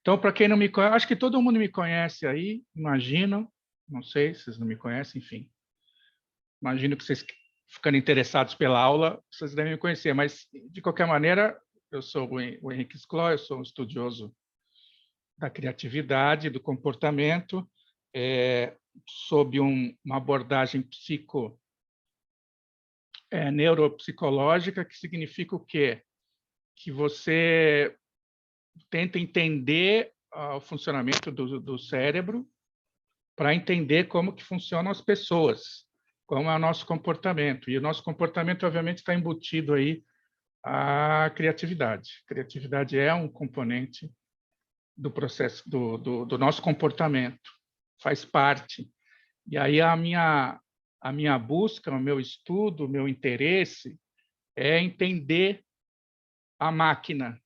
Então, para quem não me conhece, acho que todo mundo me conhece aí, imagino. Não sei se vocês não me conhecem, enfim. Imagino que vocês, ficando interessados pela aula, vocês devem me conhecer, mas, de qualquer maneira, eu sou o Henrique Schló, eu sou um estudioso da criatividade, do comportamento, sob uma abordagem neuropsicológica, que significa o quê? Que você tenta entender o funcionamento do cérebro para entender como que funcionam as pessoas, como é o nosso comportamento. E o nosso comportamento, obviamente, está embutido aí a criatividade. Criatividade é um componente do processo do nosso comportamento, faz parte. E aí a minha busca, o meu estudo, o meu interesse é entender a máquina,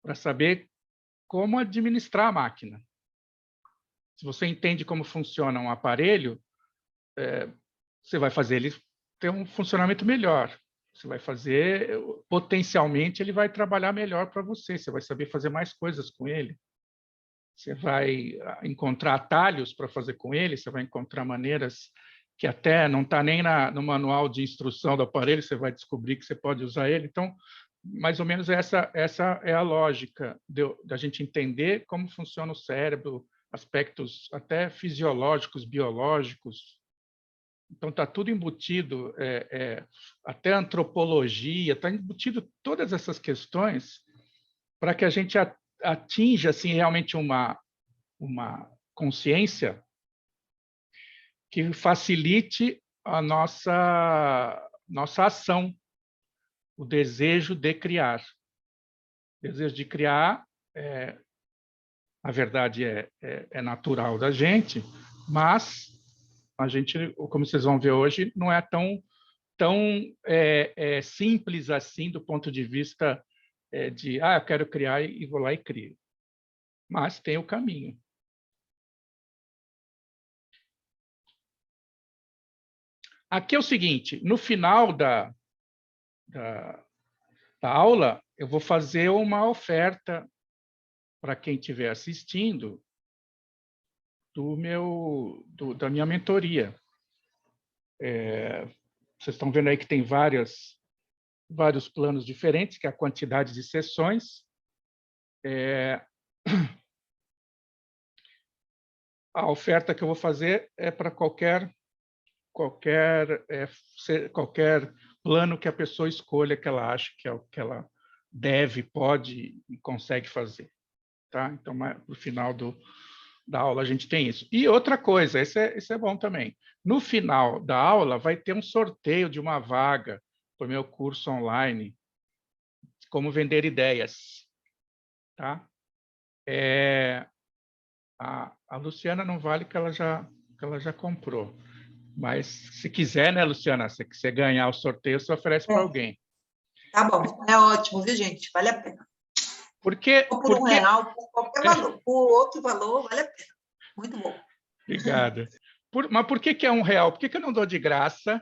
para saber como administrar a máquina. Se você entende como funciona um aparelho, você vai fazer ele ter um funcionamento melhor. Você vai fazer, potencialmente, ele vai trabalhar melhor para você. Você vai saber fazer mais coisas com ele. Você vai encontrar atalhos para fazer com ele. Você vai encontrar maneiras que até não está nem no manual de instrução do aparelho. Você vai descobrir que você pode usar ele. Então, mais ou menos essa é a lógica da gente entender como funciona o cérebro, aspectos até fisiológicos, biológicos. Então, está tudo embutido, até a antropologia, está embutido todas essas questões para que a gente atinja assim, realmente uma consciência que facilite a nossa ação, o desejo de criar. O desejo de criar, a verdade é natural da gente, mas a gente, como vocês vão ver hoje, não é tão simples assim do ponto de vista de eu quero criar e vou lá e crio. Mas tem o caminho. Aqui é o seguinte, no final da aula, eu vou fazer uma oferta para quem estiver assistindo da minha mentoria. Vocês estão vendo aí que tem vários planos diferentes, que é a quantidade de sessões. A oferta que eu vou fazer é para qualquer plano que a pessoa escolha, que ela acha que é o que ela deve, pode e consegue fazer. Tá? Então, no final da aula, a gente tem isso. E outra coisa, isso é bom também. No final da aula, vai ter um sorteio de uma vaga para o meu curso online, Como Vender Ideias. Tá? A Luciana não vale que ela já comprou. Mas, se quiser, né, Luciana, se você ganhar o sorteio, você oferece para alguém. Tá bom, é ótimo, viu, gente? Vale a pena. Ou por R$1, por qualquer valor. Por outro valor, vale a pena. Muito bom. Obrigada. Mas por que é R$1? Por que eu não dou de graça?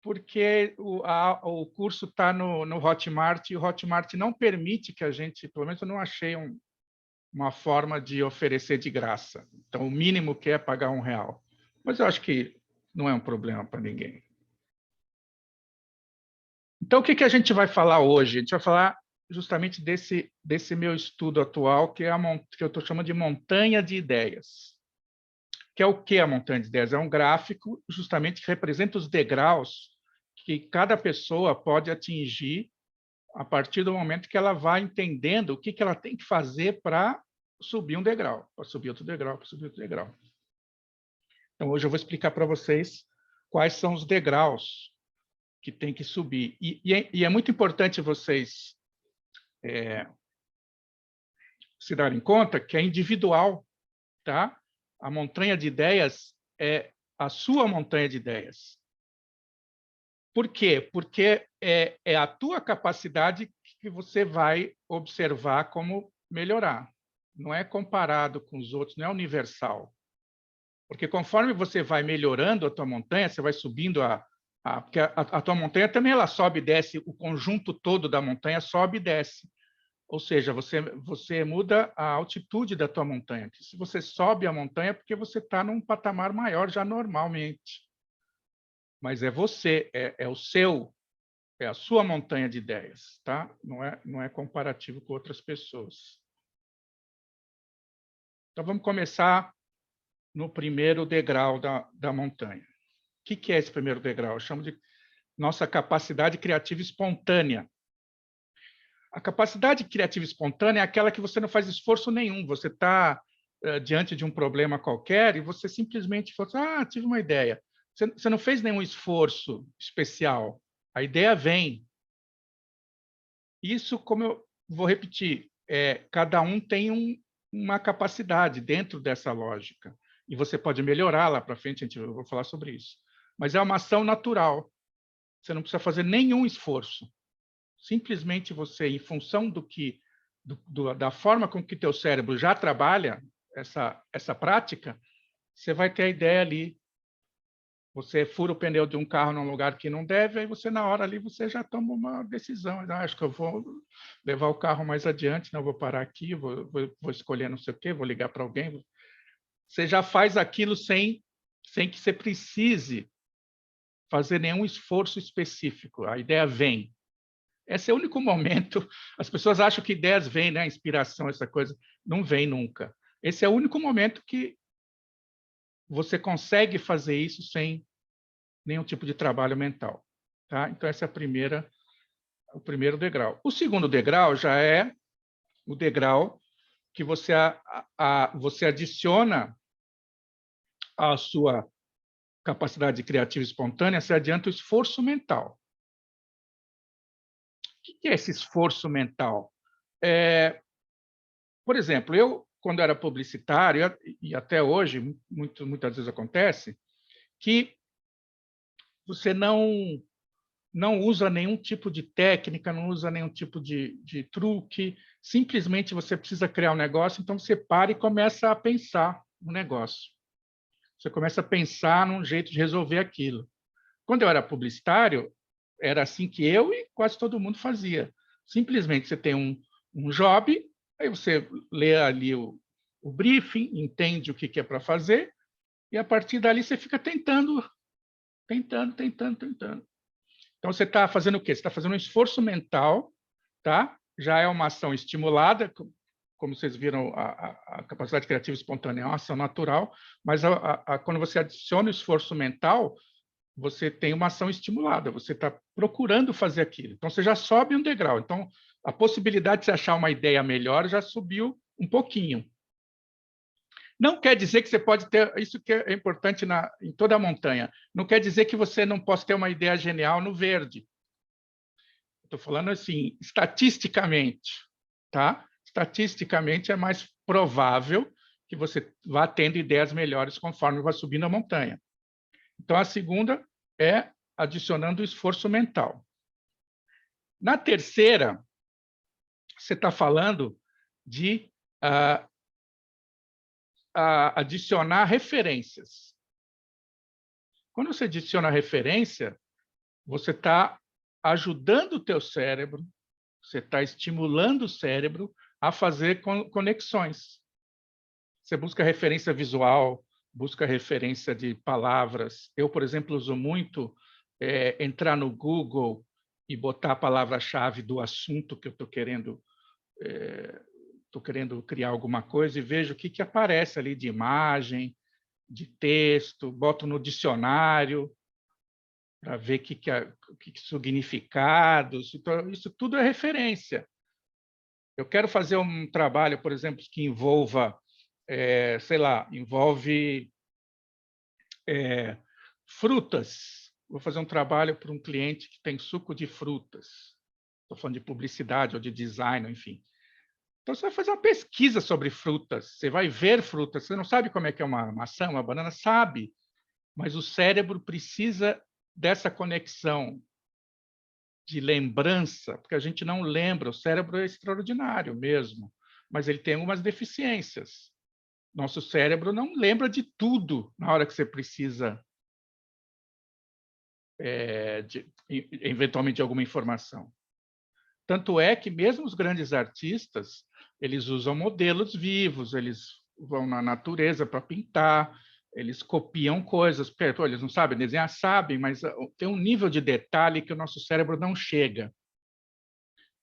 Porque o curso está no Hotmart, e o Hotmart não permite que a gente, pelo menos eu não achei uma forma de oferecer de graça. Então, o mínimo que é pagar R$1. Mas eu acho que não é um problema para ninguém. Então, o que a gente vai falar hoje? A gente vai falar justamente desse meu estudo atual, que eu estou chamando de montanha de ideias. Que é o que a montanha de ideias? É um gráfico justamente que representa os degraus que cada pessoa pode atingir a partir do momento que ela vai entendendo o que ela tem que fazer para subir um degrau, para subir outro degrau, para subir outro degrau. Então, hoje eu vou explicar para vocês quais são os degraus que tem que subir. E é muito importante vocês se darem conta que é individual, tá? A montanha de ideias é a sua montanha de ideias. Por quê? Porque é a tua capacidade que você vai observar como melhorar. Não é comparado com os outros, não é universal. Porque conforme você vai melhorando a tua montanha, você vai subindo porque a tua montanha também ela sobe e desce, o conjunto todo da montanha sobe e desce. Ou seja, você muda a altitude da tua montanha. Se você sobe a montanha, é porque você está num patamar maior já normalmente. Mas é você, é o seu, é a sua montanha de ideias, tá? Não é comparativo com outras pessoas. Então, vamos começar no primeiro degrau da montanha. O que é esse primeiro degrau? Eu chamo de nossa capacidade criativa espontânea. A capacidade criativa espontânea é aquela que você não faz esforço nenhum. Você está diante de um problema qualquer e você simplesmente fala, tive uma ideia. Você não fez nenhum esforço especial. A ideia vem. Isso, como eu vou repetir, cada um tem uma capacidade dentro dessa lógica. E você pode melhorar lá para frente, eu vou falar sobre isso. Mas é uma ação natural. Você não precisa fazer nenhum esforço. Simplesmente você, em função da forma com que teu cérebro já trabalha essa prática, você vai ter a ideia ali. Você fura o pneu de um carro num lugar que não deve, aí você, na hora ali, você já toma uma decisão. Acho que eu vou levar o carro mais adiante, não vou parar aqui, vou escolher não sei o quê, vou ligar para alguém. Você já faz aquilo sem que você precise fazer nenhum esforço específico. A ideia vem. Esse é o único momento. As pessoas acham que ideias vêm, né? Inspiração, essa coisa. Não vem nunca. Esse é o único momento que você consegue fazer isso sem nenhum tipo de trabalho mental. Tá? Então, esse é o primeiro degrau. O segundo degrau já é o degrau que você adiciona à sua capacidade criativa espontânea, você adianta o esforço mental. O que é esse esforço mental? Por exemplo, eu, quando era publicitário, e até hoje, muitas vezes acontece, que você não usa nenhum tipo de técnica, não usa nenhum tipo de truque, simplesmente você precisa criar um negócio, então você para e começa a pensar no negócio. Você começa a pensar num jeito de resolver aquilo. Quando eu era publicitário, era assim que eu e quase todo mundo fazia. Simplesmente você tem um job, aí você lê ali o briefing, entende o que é para fazer, e a partir dali você fica tentando. Então, você está fazendo o quê? Você está fazendo um esforço mental, tá? Já é uma ação estimulada, como vocês viram, a capacidade criativa espontânea é uma ação natural, mas quando você adiciona o esforço mental, você tem uma ação estimulada, você está procurando fazer aquilo. Então, você já sobe um degrau. Então, a possibilidade de você achar uma ideia melhor já subiu um pouquinho. Não quer dizer que você pode ter... Isso que é importante em toda a montanha. Não quer dizer que você não possa ter uma ideia genial no verde. Estou falando assim, estatisticamente. Tá? Estatisticamente, é mais provável que você vá tendo ideias melhores conforme vai subindo a montanha. Então, a segunda é adicionando o esforço mental. Na terceira, você está falando de adicionar referências. Quando você adiciona referência, você está ajudando o teu cérebro, você está estimulando o cérebro a fazer conexões. Você busca referência visual, busca referência de palavras. Eu, por exemplo, uso muito entrar no Google e botar a palavra-chave do assunto que eu estou querendo criar alguma coisa e vejo o que aparece ali de imagem, de texto, boto no dicionário para ver que significados. Então, isso tudo é referência. Eu quero fazer um trabalho, por exemplo, que envolva, sei lá, envolve frutas. Vou fazer um trabalho para um cliente que tem suco de frutas. Estou falando de publicidade ou de design, enfim. Então, você vai fazer uma pesquisa sobre frutas, você vai ver frutas, você não sabe como é que é uma maçã, uma banana? Sabe, mas o cérebro precisa dessa conexão de lembrança, porque a gente não lembra, o cérebro é extraordinário mesmo, mas ele tem algumas deficiências. Nosso cérebro não lembra de tudo na hora que você precisa, eventualmente, de alguma informação. Tanto é que mesmo os grandes artistas, eles usam modelos vivos, eles vão na natureza para pintar, eles copiam coisas. Eles não sabem desenhar, sabem, mas tem um nível de detalhe que o nosso cérebro não chega.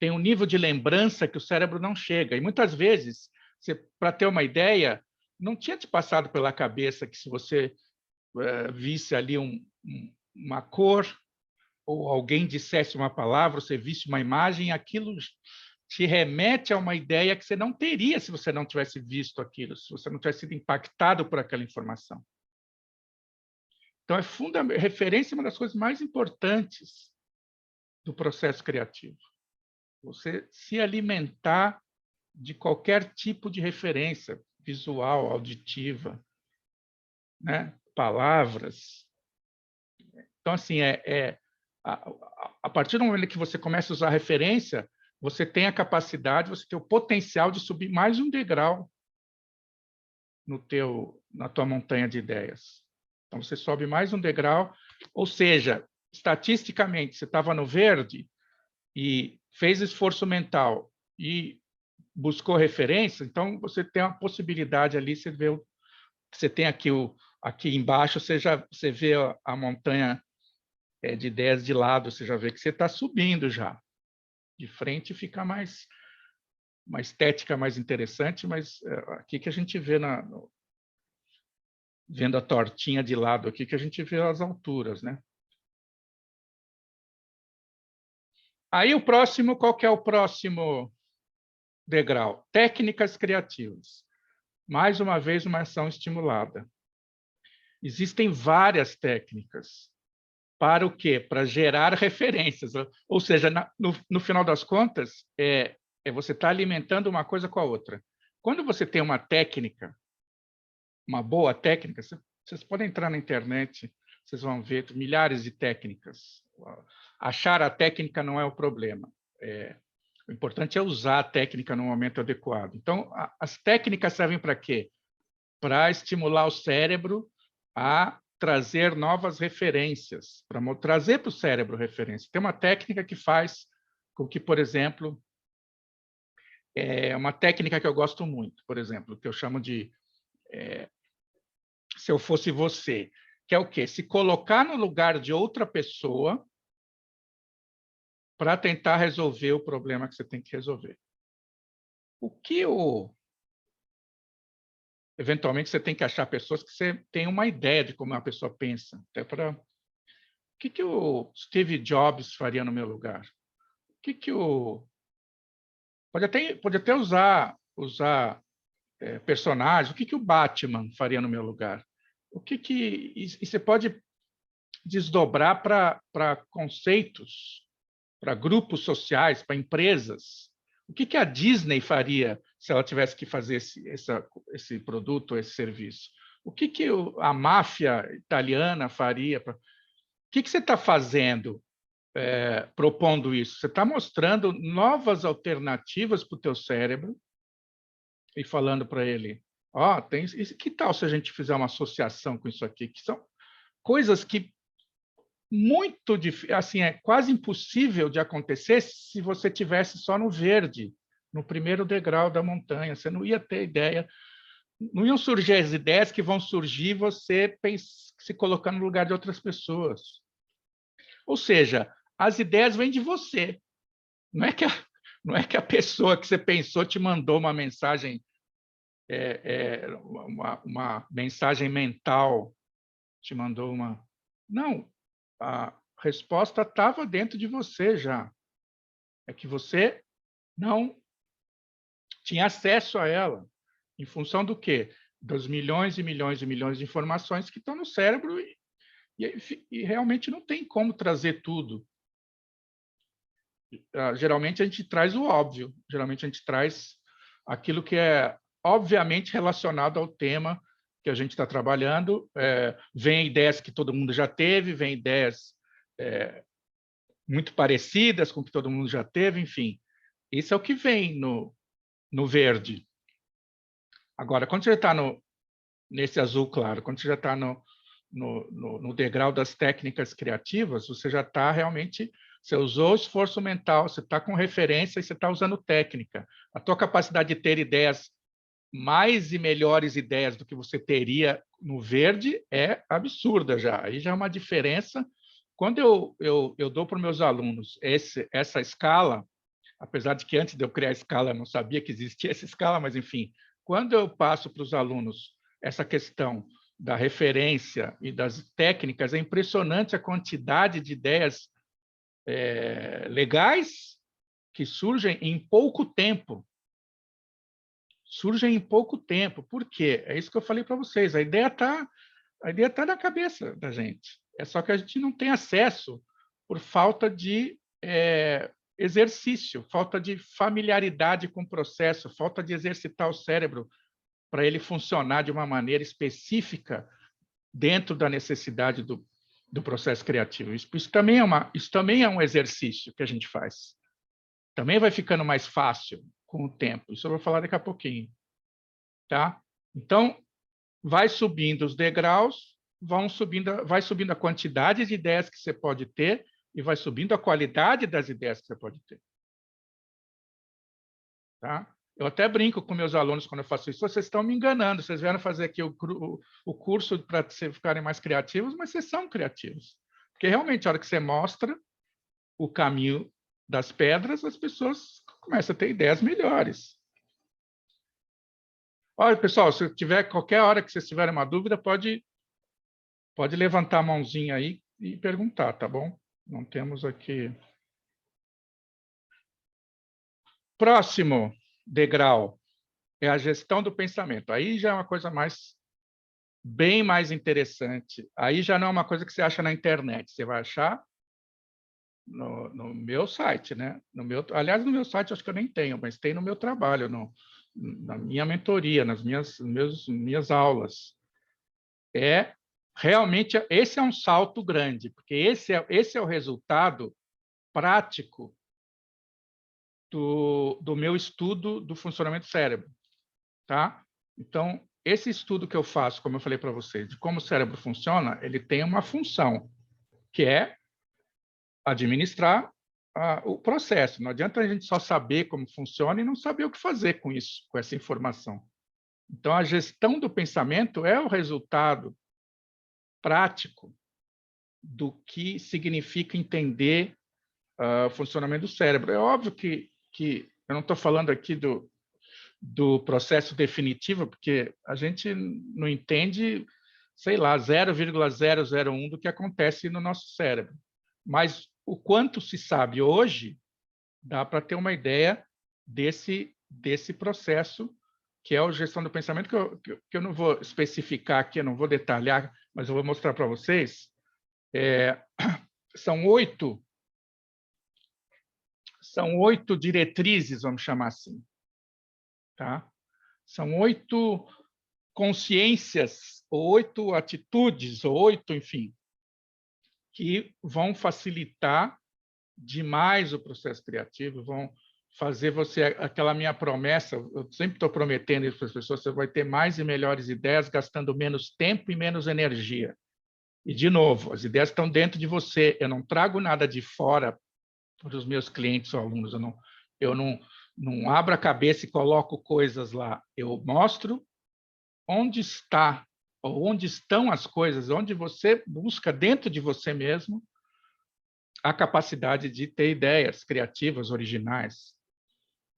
Tem um nível de lembrança que o cérebro não chega. E muitas vezes, para ter uma ideia, não tinha te passado pela cabeça que se você visse ali uma cor, ou alguém dissesse uma palavra, você visse uma imagem, aquilo te remete a uma ideia que você não teria se você não tivesse visto aquilo, se você não tivesse sido impactado por aquela informação. Então, referência é uma das coisas mais importantes do processo criativo. Você se alimentar de qualquer tipo de referência, visual, auditiva, né? Palavras. Então, assim, a partir do momento que você começa a usar referência, você tem a capacidade, você tem o potencial de subir mais um degrau na tua montanha de ideias. Então, você sobe mais um degrau, ou seja, estatisticamente, você estava no verde e fez esforço mental e buscou referência, então você tem uma possibilidade ali, você tem aqui embaixo, você vê a montanha de ideias de lado, você já vê que você está subindo já. De frente fica uma estética mais interessante, mas aqui que a gente vê, vendo a tortinha de lado aqui, que a gente vê as alturas, né? Aí qual que é o próximo degrau? Técnicas criativas. Mais uma vez, uma ação estimulada. Existem várias técnicas. Para o quê? Para gerar referências. Ou seja, no final das contas, você está alimentando uma coisa com a outra. Quando você tem uma técnica, uma boa técnica, vocês podem entrar na internet, vocês vão ver milhares de técnicas. Achar a técnica não é o problema. O importante é usar a técnica no momento adequado. Então, as técnicas servem para quê? Para estimular o cérebro a trazer novas referências, para trazer para o cérebro referência. Tem uma técnica que faz com que, por exemplo, uma técnica que eu gosto muito, por exemplo, que eu chamo de se eu fosse você, que é o quê? Se colocar no lugar de outra pessoa para tentar resolver o problema que você tem que resolver. Eventualmente, você tem que achar pessoas que você tem uma ideia de como a pessoa pensa. Até para o que o Steve Jobs faria no meu lugar? Pode até usar personagens. O que o Batman faria no meu lugar? E você pode desdobrar para conceitos, para grupos sociais, para empresas. O que a Disney faria se ela tivesse que fazer esse produto, esse serviço? O que a máfia italiana faria? O que você está fazendo propondo isso? Você está mostrando novas alternativas para o teu cérebro e falando para ele, que tal se a gente fizer uma associação com isso aqui? Que são coisas que muito difícil, assim, é quase impossível de acontecer se você tivesse só no verde, no primeiro degrau da montanha. Você não ia ter ideia, não iam surgir as ideias que vão surgir você se colocando no lugar de outras pessoas. Ou seja, as ideias vêm de você. Não é que a pessoa que você pensou te mandou uma mensagem, uma mensagem mental, te mandou uma... Não, a resposta estava dentro de você já. É que você não tinha acesso a ela. Em função do quê? Dos milhões e milhões e milhões de informações que estão no cérebro e realmente não tem como trazer tudo. Geralmente a gente traz o óbvio. Geralmente a gente traz aquilo que é obviamente relacionado ao tema que a gente está trabalhando. Vem ideias que todo mundo já teve, vem ideias muito parecidas com o que todo mundo já teve, enfim. Isso é o que vem no verde. Agora, quando você está nesse azul claro, quando você já está no degrau das técnicas criativas, você já está realmente Você usou esforço mental, você está com referência e você está usando técnica. A tua capacidade de ter ideias, mais e melhores ideias do que você teria no verde é absurda já. Aí já é uma diferença. Quando eu dou para os meus alunos essa escala, apesar de que antes de eu criar a escala eu não sabia que existia essa escala, mas enfim, quando eu passo para os alunos essa questão da referência e das técnicas, é impressionante a quantidade de ideias legais que surgem em pouco tempo. Surgem em pouco tempo. Por quê? É isso que eu falei para vocês. A ideia tá na cabeça da gente. É só que a gente não tem acesso por falta de exercício, falta de familiaridade com o processo, falta de exercitar o cérebro para ele funcionar de uma maneira específica dentro da necessidade do processo criativo. Isso também é um exercício que a gente faz. Também vai ficando mais fácil com o tempo. Isso eu vou falar daqui a pouquinho. Tá? Então, vai subindo os degraus, vai subindo a quantidade de ideias que você pode ter e vai subindo a qualidade das ideias que você pode ter. Tá? Eu até brinco com meus alunos quando eu faço isso. Vocês estão me enganando. Vocês vieram fazer aqui o curso para vocês ficarem mais criativos, mas vocês são criativos. Porque realmente, a hora que você mostra o caminho das pedras, as pessoas começam a ter ideias melhores. Olha, pessoal, se tiver qualquer hora que vocês tiverem uma dúvida, pode levantar a mãozinha aí e perguntar, tá bom? Não temos aqui. Próximo degrau é a gestão do pensamento. Aí já é uma coisa bem mais interessante. Aí já não é uma coisa que você acha na internet. Você vai achar no meu site, né? Aliás, no meu site acho que eu nem tenho, mas tem no meu trabalho, na minha mentoria, nas minhas aulas. Realmente, esse é um salto grande, porque esse é o resultado prático do meu estudo do funcionamento do cérebro. Tá? Então, esse estudo que eu faço, como eu falei para vocês, de como o cérebro funciona, ele tem uma função, que é administrar o processo. Não adianta a gente só saber como funciona e não saber o que fazer com isso, com essa informação. Então, a gestão do pensamento é o resultado prático do que significa entender o funcionamento do cérebro. É óbvio que eu não estou falando aqui do processo definitivo, porque a gente não entende, sei lá, 0,001 do que acontece no nosso cérebro. Mas o quanto se sabe hoje, dá para ter uma ideia desse processo, que é a gestão do pensamento, que eu não vou especificar aqui, eu não vou detalhar, mas eu vou mostrar para vocês. São 8 diretrizes, vamos chamar assim. Tá? São 8 consciências, ou 8 atitudes, ou 8, enfim, que vão facilitar demais o processo criativo, vão fazer você, aquela minha promessa, eu sempre estou prometendo isso para as pessoas, você vai ter mais e melhores ideias, gastando menos tempo e menos energia. E, de novo, as ideias estão dentro de você, eu não trago nada de fora para os meus clientes ou alunos, eu não abro a cabeça e coloco coisas lá, eu mostro onde está, ou onde estão as coisas, onde você busca dentro de você mesmo a capacidade de ter ideias criativas, originais.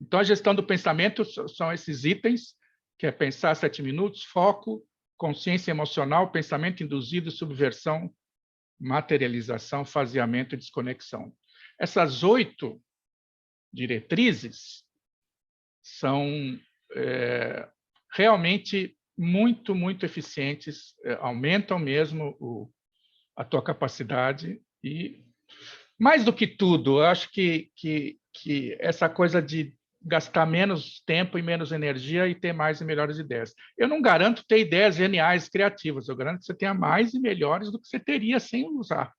Então, a gestão do pensamento são esses itens, que é pensar 7 minutos, foco, consciência emocional, pensamento induzido, subversão, materialização, faseamento e desconexão. Essas 8 diretrizes são realmente muito, muito eficientes, aumentam mesmo a tua capacidade e, mais do que tudo, eu acho que essa coisa de gastar menos tempo e menos energia e ter mais e melhores ideias. Eu não garanto ter ideias geniais, criativas, eu garanto que você tenha mais e melhores do que você teria sem usar.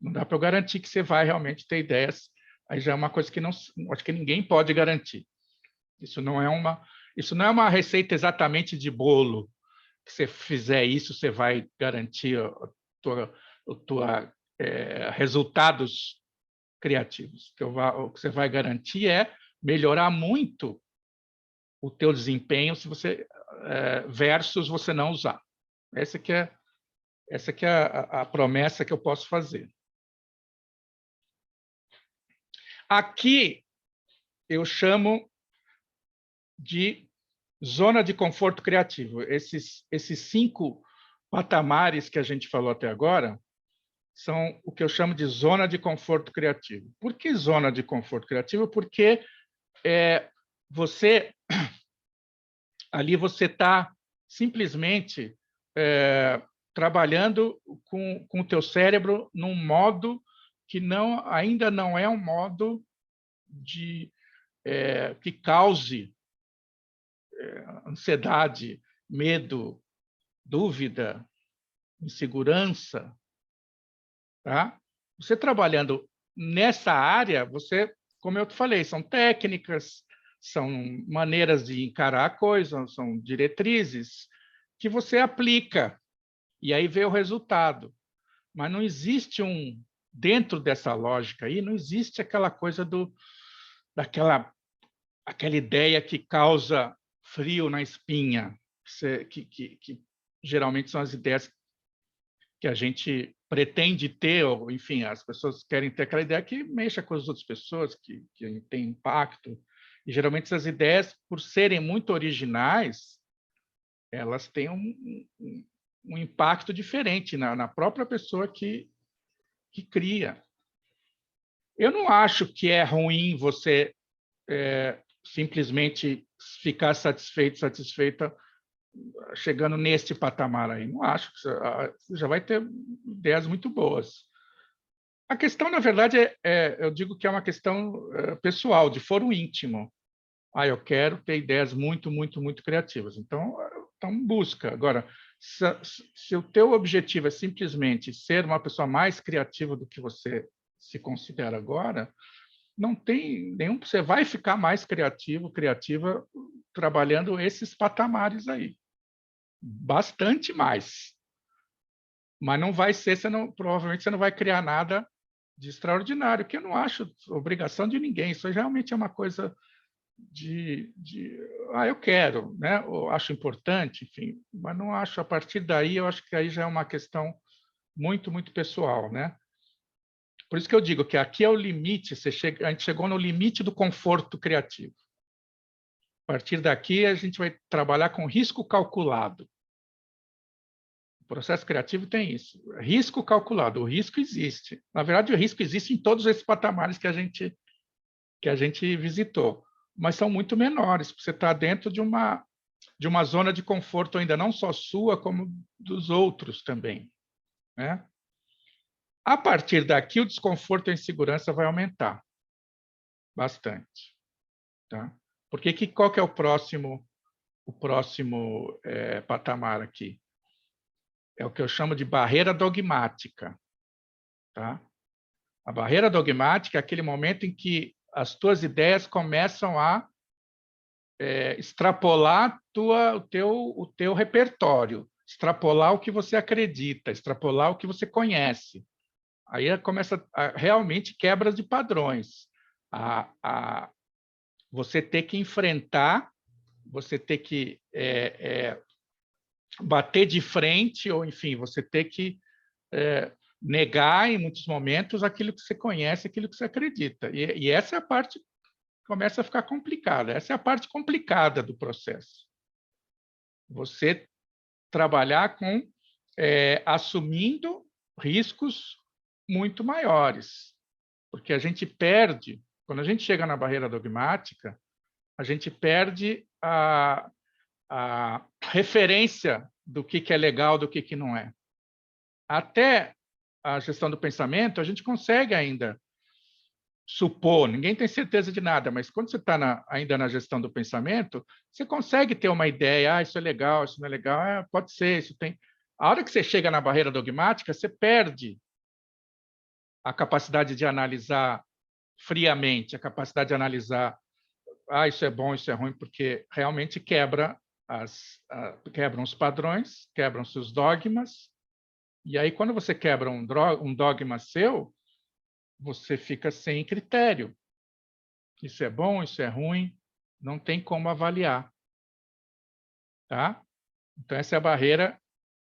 Não dá para eu garantir que você vai realmente ter ideias, aí já é uma coisa que não, acho que ninguém pode garantir. Isso não é uma receita exatamente de bolo, que você fizer isso, você vai garantir resultados criativos. O que você vai garantir é melhorar muito o teu desempenho se você versus você não usar. Essa que é a promessa que eu posso fazer. Aqui eu chamo de zona de conforto criativo. Esses 5 patamares que a gente falou até agora são o que eu chamo de zona de conforto criativo. Por que zona de conforto criativo? Porque ali você está simplesmente trabalhando com o teu cérebro num modo que ainda não é um modo que cause ansiedade, medo, dúvida, insegurança. Tá? Você trabalhando nessa área, como eu te falei, são técnicas, são maneiras de encarar a coisa, são diretrizes que você aplica e aí vê o resultado. Mas não existe dentro dessa lógica aí, não existe aquela coisa aquela ideia que causa frio na espinha, que geralmente são as ideias que a gente pretende ter, ou, enfim, as pessoas querem ter aquela ideia que mexa com as outras pessoas, que tem impacto. E, geralmente, essas ideias, por serem muito originais, elas têm um impacto diferente na própria pessoa que cria. Eu não acho que é ruim você simplesmente ficar satisfeita chegando neste patamar aí. Não acho que você já vai ter ideias muito boas. A questão, na verdade, eu digo que é uma questão pessoal, de foro íntimo. Eu quero ter ideias muito, muito, muito criativas. Então busca. Agora, se o teu objetivo é simplesmente ser uma pessoa mais criativa do que você se considera agora, não tem nenhum... Você vai ficar mais criativa, trabalhando esses patamares aí. Bastante mais. Mas não vai ser, provavelmente você não vai criar nada de extraordinário, que eu não acho obrigação de ninguém. Isso realmente é uma coisa eu quero, né? Eu acho importante, enfim, mas não acho, a partir daí, eu acho que aí já é uma questão muito, muito pessoal, né? Por isso que eu digo que aqui é o limite, a gente chegou no limite do conforto criativo. A partir daqui, a gente vai trabalhar com risco calculado. O processo criativo tem isso, risco calculado, o risco existe. Na verdade, o risco existe em todos esses patamares que a gente visitou, mas são muito menores, porque você está dentro de uma zona de conforto ainda não só sua, como dos outros também, né? A partir daqui, o desconforto e a insegurança vai aumentar bastante, tá? Porque qual que é o próximo patamar aqui? É o que eu chamo de barreira dogmática, tá? A barreira dogmática é aquele momento em que as tuas ideias começam a extrapolar o teu repertório, extrapolar o que você acredita, extrapolar o que você conhece. Aí começa realmente quebras de padrões. Você ter que enfrentar, você ter que bater de frente, ou, enfim, você ter que negar, em muitos momentos, aquilo que você conhece, aquilo que você acredita. E essa é a parte que começa a ficar complicada. Essa é a parte complicada do processo. Você trabalhar assumindo riscos muito maiores. Porque a gente perde, quando a gente chega na barreira dogmática, a gente perde a referência do que é legal, do que não é. Até a gestão do pensamento, a gente consegue ainda supor, ninguém tem certeza de nada, mas quando você está ainda na gestão do pensamento, você consegue ter uma ideia, isso é legal, isso não é legal, pode ser, isso tem... A hora que você chega na barreira dogmática, você perde a capacidade de analisar friamente, a capacidade de analisar, isso é bom, isso é ruim, porque realmente quebram os padrões, quebram-se os dogmas, e aí quando você quebra um dogma seu, você fica sem critério. Isso é bom, isso é ruim, não tem como avaliar. Tá? Então, essa é a barreira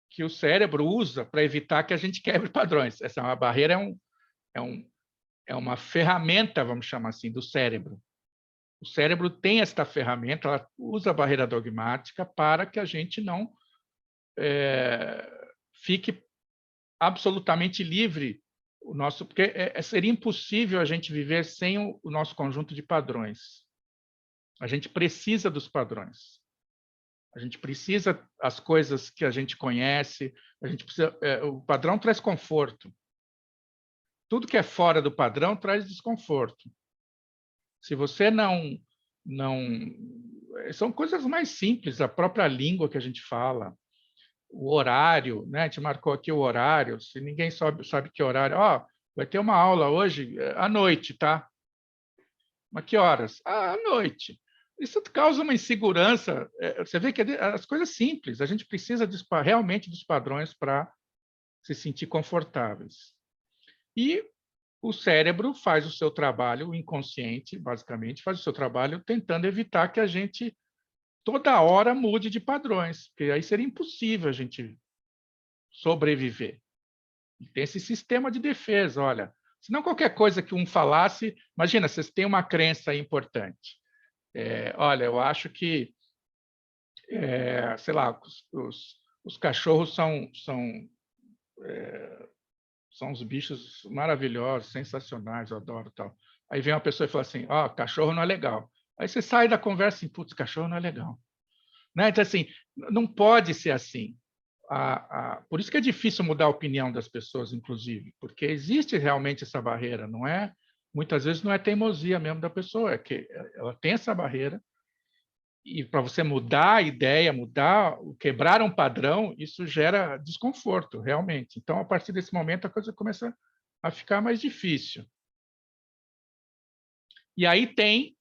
que o cérebro usa para evitar que a gente quebre padrões. Essa é uma barreira, é uma ferramenta, vamos chamar assim, do cérebro. O cérebro tem esta ferramenta, ela usa a barreira dogmática para que a gente não fique absolutamente livre. Porque seria impossível a gente viver sem o nosso conjunto de padrões. A gente precisa dos padrões. A gente precisa as coisas que a gente conhece. A gente precisa. O padrão traz conforto. Tudo que é fora do padrão traz desconforto. Se você não são coisas mais simples, a própria língua que a gente fala, o horário, né? A gente marcou aqui o horário. Se ninguém sabe que horário, vai ter uma aula hoje à noite, tá? Mas que horas? À noite. Isso causa uma insegurança. Você vê que as coisas simples, a gente precisa realmente dos padrões para se sentir confortáveis. E o cérebro faz o seu trabalho, o inconsciente, basicamente, faz o seu trabalho tentando evitar que a gente toda hora mude de padrões, porque aí seria impossível a gente sobreviver. E tem esse sistema de defesa, olha, se não qualquer coisa que um falasse, imagina, vocês têm uma crença importante. Olha, eu acho que, sei lá, os cachorros são os bichos maravilhosos, sensacionais, eu adoro tal. Aí vem uma pessoa e fala assim, cachorro não é legal. Aí você sai da conversa e, putz, cachorro não é legal. Né? Então, assim, não pode ser assim. Por isso que é difícil mudar a opinião das pessoas, inclusive, porque existe realmente essa barreira, não é? Muitas vezes não é teimosia mesmo da pessoa, é que ela tem essa barreira, e para você mudar a ideia, quebrar um padrão, isso gera desconforto, realmente. Então, a partir desse momento, a coisa começa a ficar mais difícil. E aí tem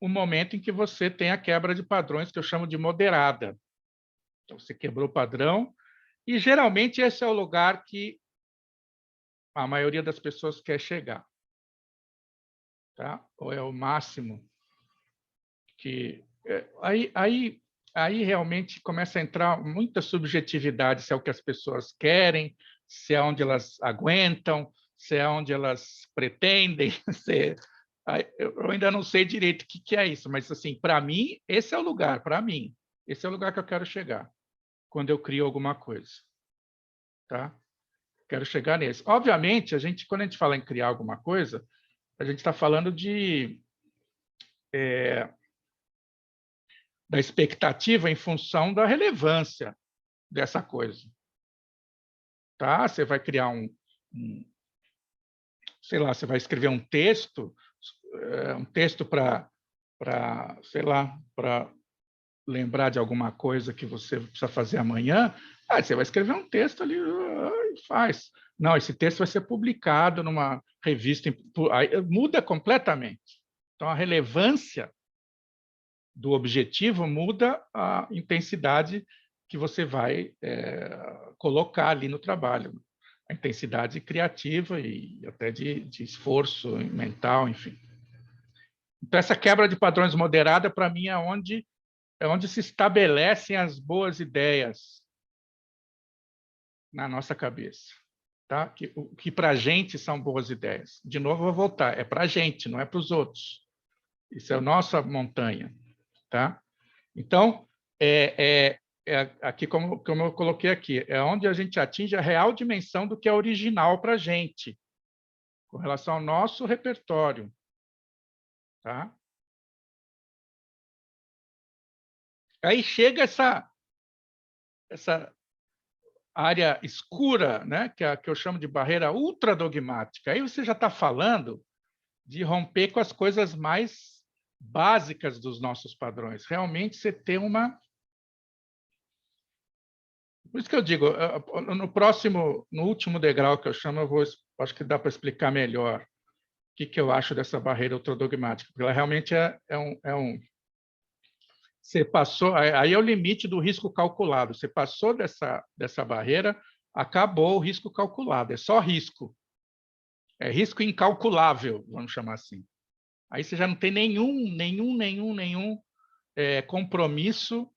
um momento em que você tem a quebra de padrões, que eu chamo de moderada. Então, você quebrou o padrão, e geralmente esse é o lugar que a maioria das pessoas quer chegar. Tá? Ou é o máximo que... Aí realmente começa a entrar muita subjetividade, se é o que as pessoas querem, se é onde elas aguentam, se é onde elas pretendem ser. Eu ainda não sei direito o que é isso, mas assim, para mim, esse é o lugar, para mim. Esse é o lugar que eu quero chegar, quando eu crio alguma coisa. Tá? Quero chegar nesse. Obviamente, quando a gente fala em criar alguma coisa, a gente está falando da expectativa em função da relevância dessa coisa. Tá? Você vai criar sei lá, você vai escrever um texto para, sei lá, para lembrar de alguma coisa que você precisa fazer amanhã. Você vai escrever um texto ali e faz. Não, esse texto vai ser publicado numa revista. Aí muda completamente. Então, a relevância do objetivo muda a intensidade que você vai colocar ali no trabalho. A intensidade criativa e até de esforço mental, enfim. Então, essa quebra de padrões moderada, para mim, é onde se estabelecem as boas ideias na nossa cabeça. Tá? Que para a gente são boas ideias. De novo, eu vou voltar. É para a gente, não é para os outros. Isso é a nossa montanha. Tá? Então, aqui, como eu coloquei aqui, é onde a gente atinge a real dimensão do que é original para a gente, com relação ao nosso repertório. Tá? Aí chega essa área escura, né, que eu chamo de barreira ultradogmática. Aí você já está falando de romper com as coisas mais básicas dos nossos padrões. Realmente você tem uma... Por isso que eu digo, no último degrau que eu chamo, acho que dá para explicar melhor o que eu acho dessa barreira ultradogmática, porque ela realmente você passou, aí é o limite do risco calculado. Você passou dessa barreira, acabou o risco calculado, é só risco. É risco incalculável, vamos chamar assim. Aí você já não tem nenhum compromisso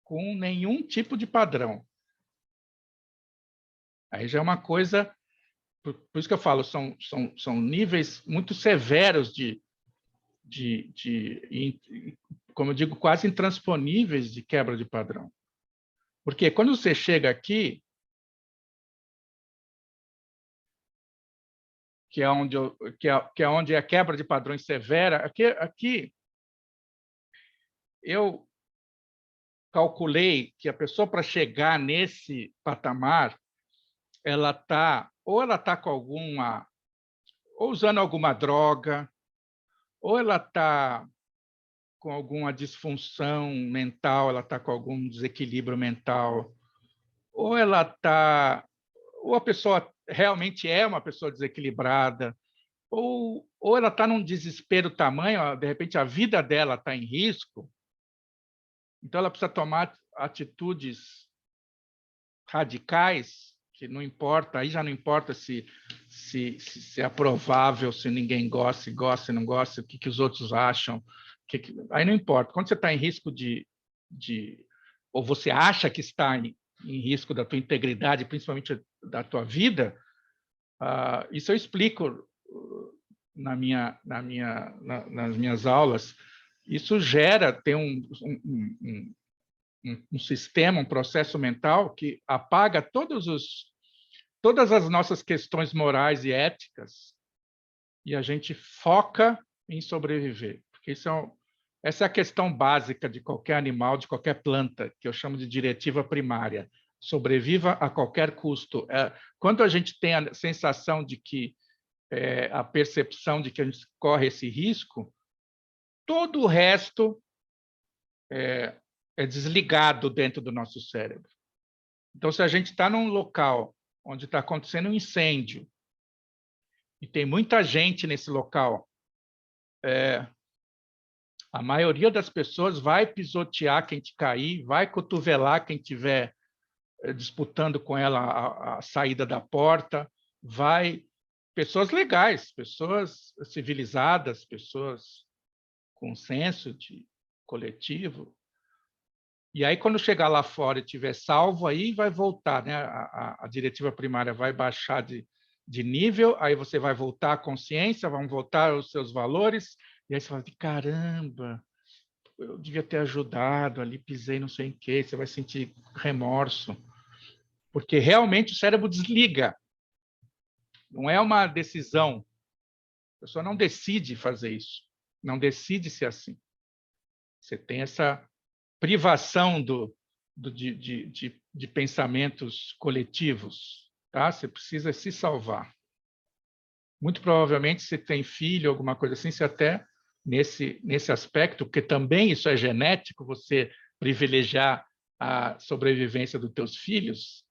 com nenhum tipo de padrão. Aí já é uma coisa, por isso que eu falo, são níveis muito severos como eu digo, quase intransponíveis de quebra de padrão. Porque quando você chega aqui, que é onde a quebra de padrões severa, aqui eu calculei que a pessoa, para chegar nesse patamar, ela está com ou usando alguma droga, ou ela está com alguma disfunção mental, ela está com algum desequilíbrio mental, ou ou a pessoa realmente é uma pessoa desequilibrada, ou ela está num desespero tamanho, de repente a vida dela está em risco, então ela precisa tomar atitudes radicais, que não importa, aí já não importa se é aprovável, se ninguém gosta, se gosta, se não gosta, o que os outros acham, aí não importa. Quando você está em risco ou você acha que está em risco da tua integridade, principalmente da tua vida, isso eu explico nas minhas aulas. Isso tem um sistema, um processo mental que apaga todas as nossas questões morais e éticas e a gente foca em sobreviver. Porque essa é a questão básica de qualquer animal, de qualquer planta, que eu chamo de diretiva primária. Sobreviva a qualquer custo. Quando a gente tem a sensação de que a percepção de que a gente corre esse risco, todo o resto é desligado dentro do nosso cérebro. Então, se a gente está num local onde está acontecendo um incêndio e tem muita gente nesse local, a maioria das pessoas vai pisotear quem te cair, vai cotovelar quem estiver disputando com ela a saída da porta, pessoas legais, pessoas civilizadas, pessoas com senso de coletivo. E aí, quando chegar lá fora e estiver salvo, aí vai voltar, né? A diretiva primária vai baixar de nível, aí você vai voltar à consciência, vão voltar os seus valores, e aí você fala, caramba, eu devia ter ajudado, ali pisei não sei em quê, você vai sentir remorso. Porque realmente o cérebro desliga. Não é uma decisão. A pessoa não decide fazer isso. Não decide ser assim. Você tem essa privação de pensamentos coletivos. Tá? Você precisa se salvar. Muito provavelmente, se tem filho, alguma coisa assim, você até, nesse aspecto, porque também isso é genético, você privilegiar a sobrevivência dos teus filhos,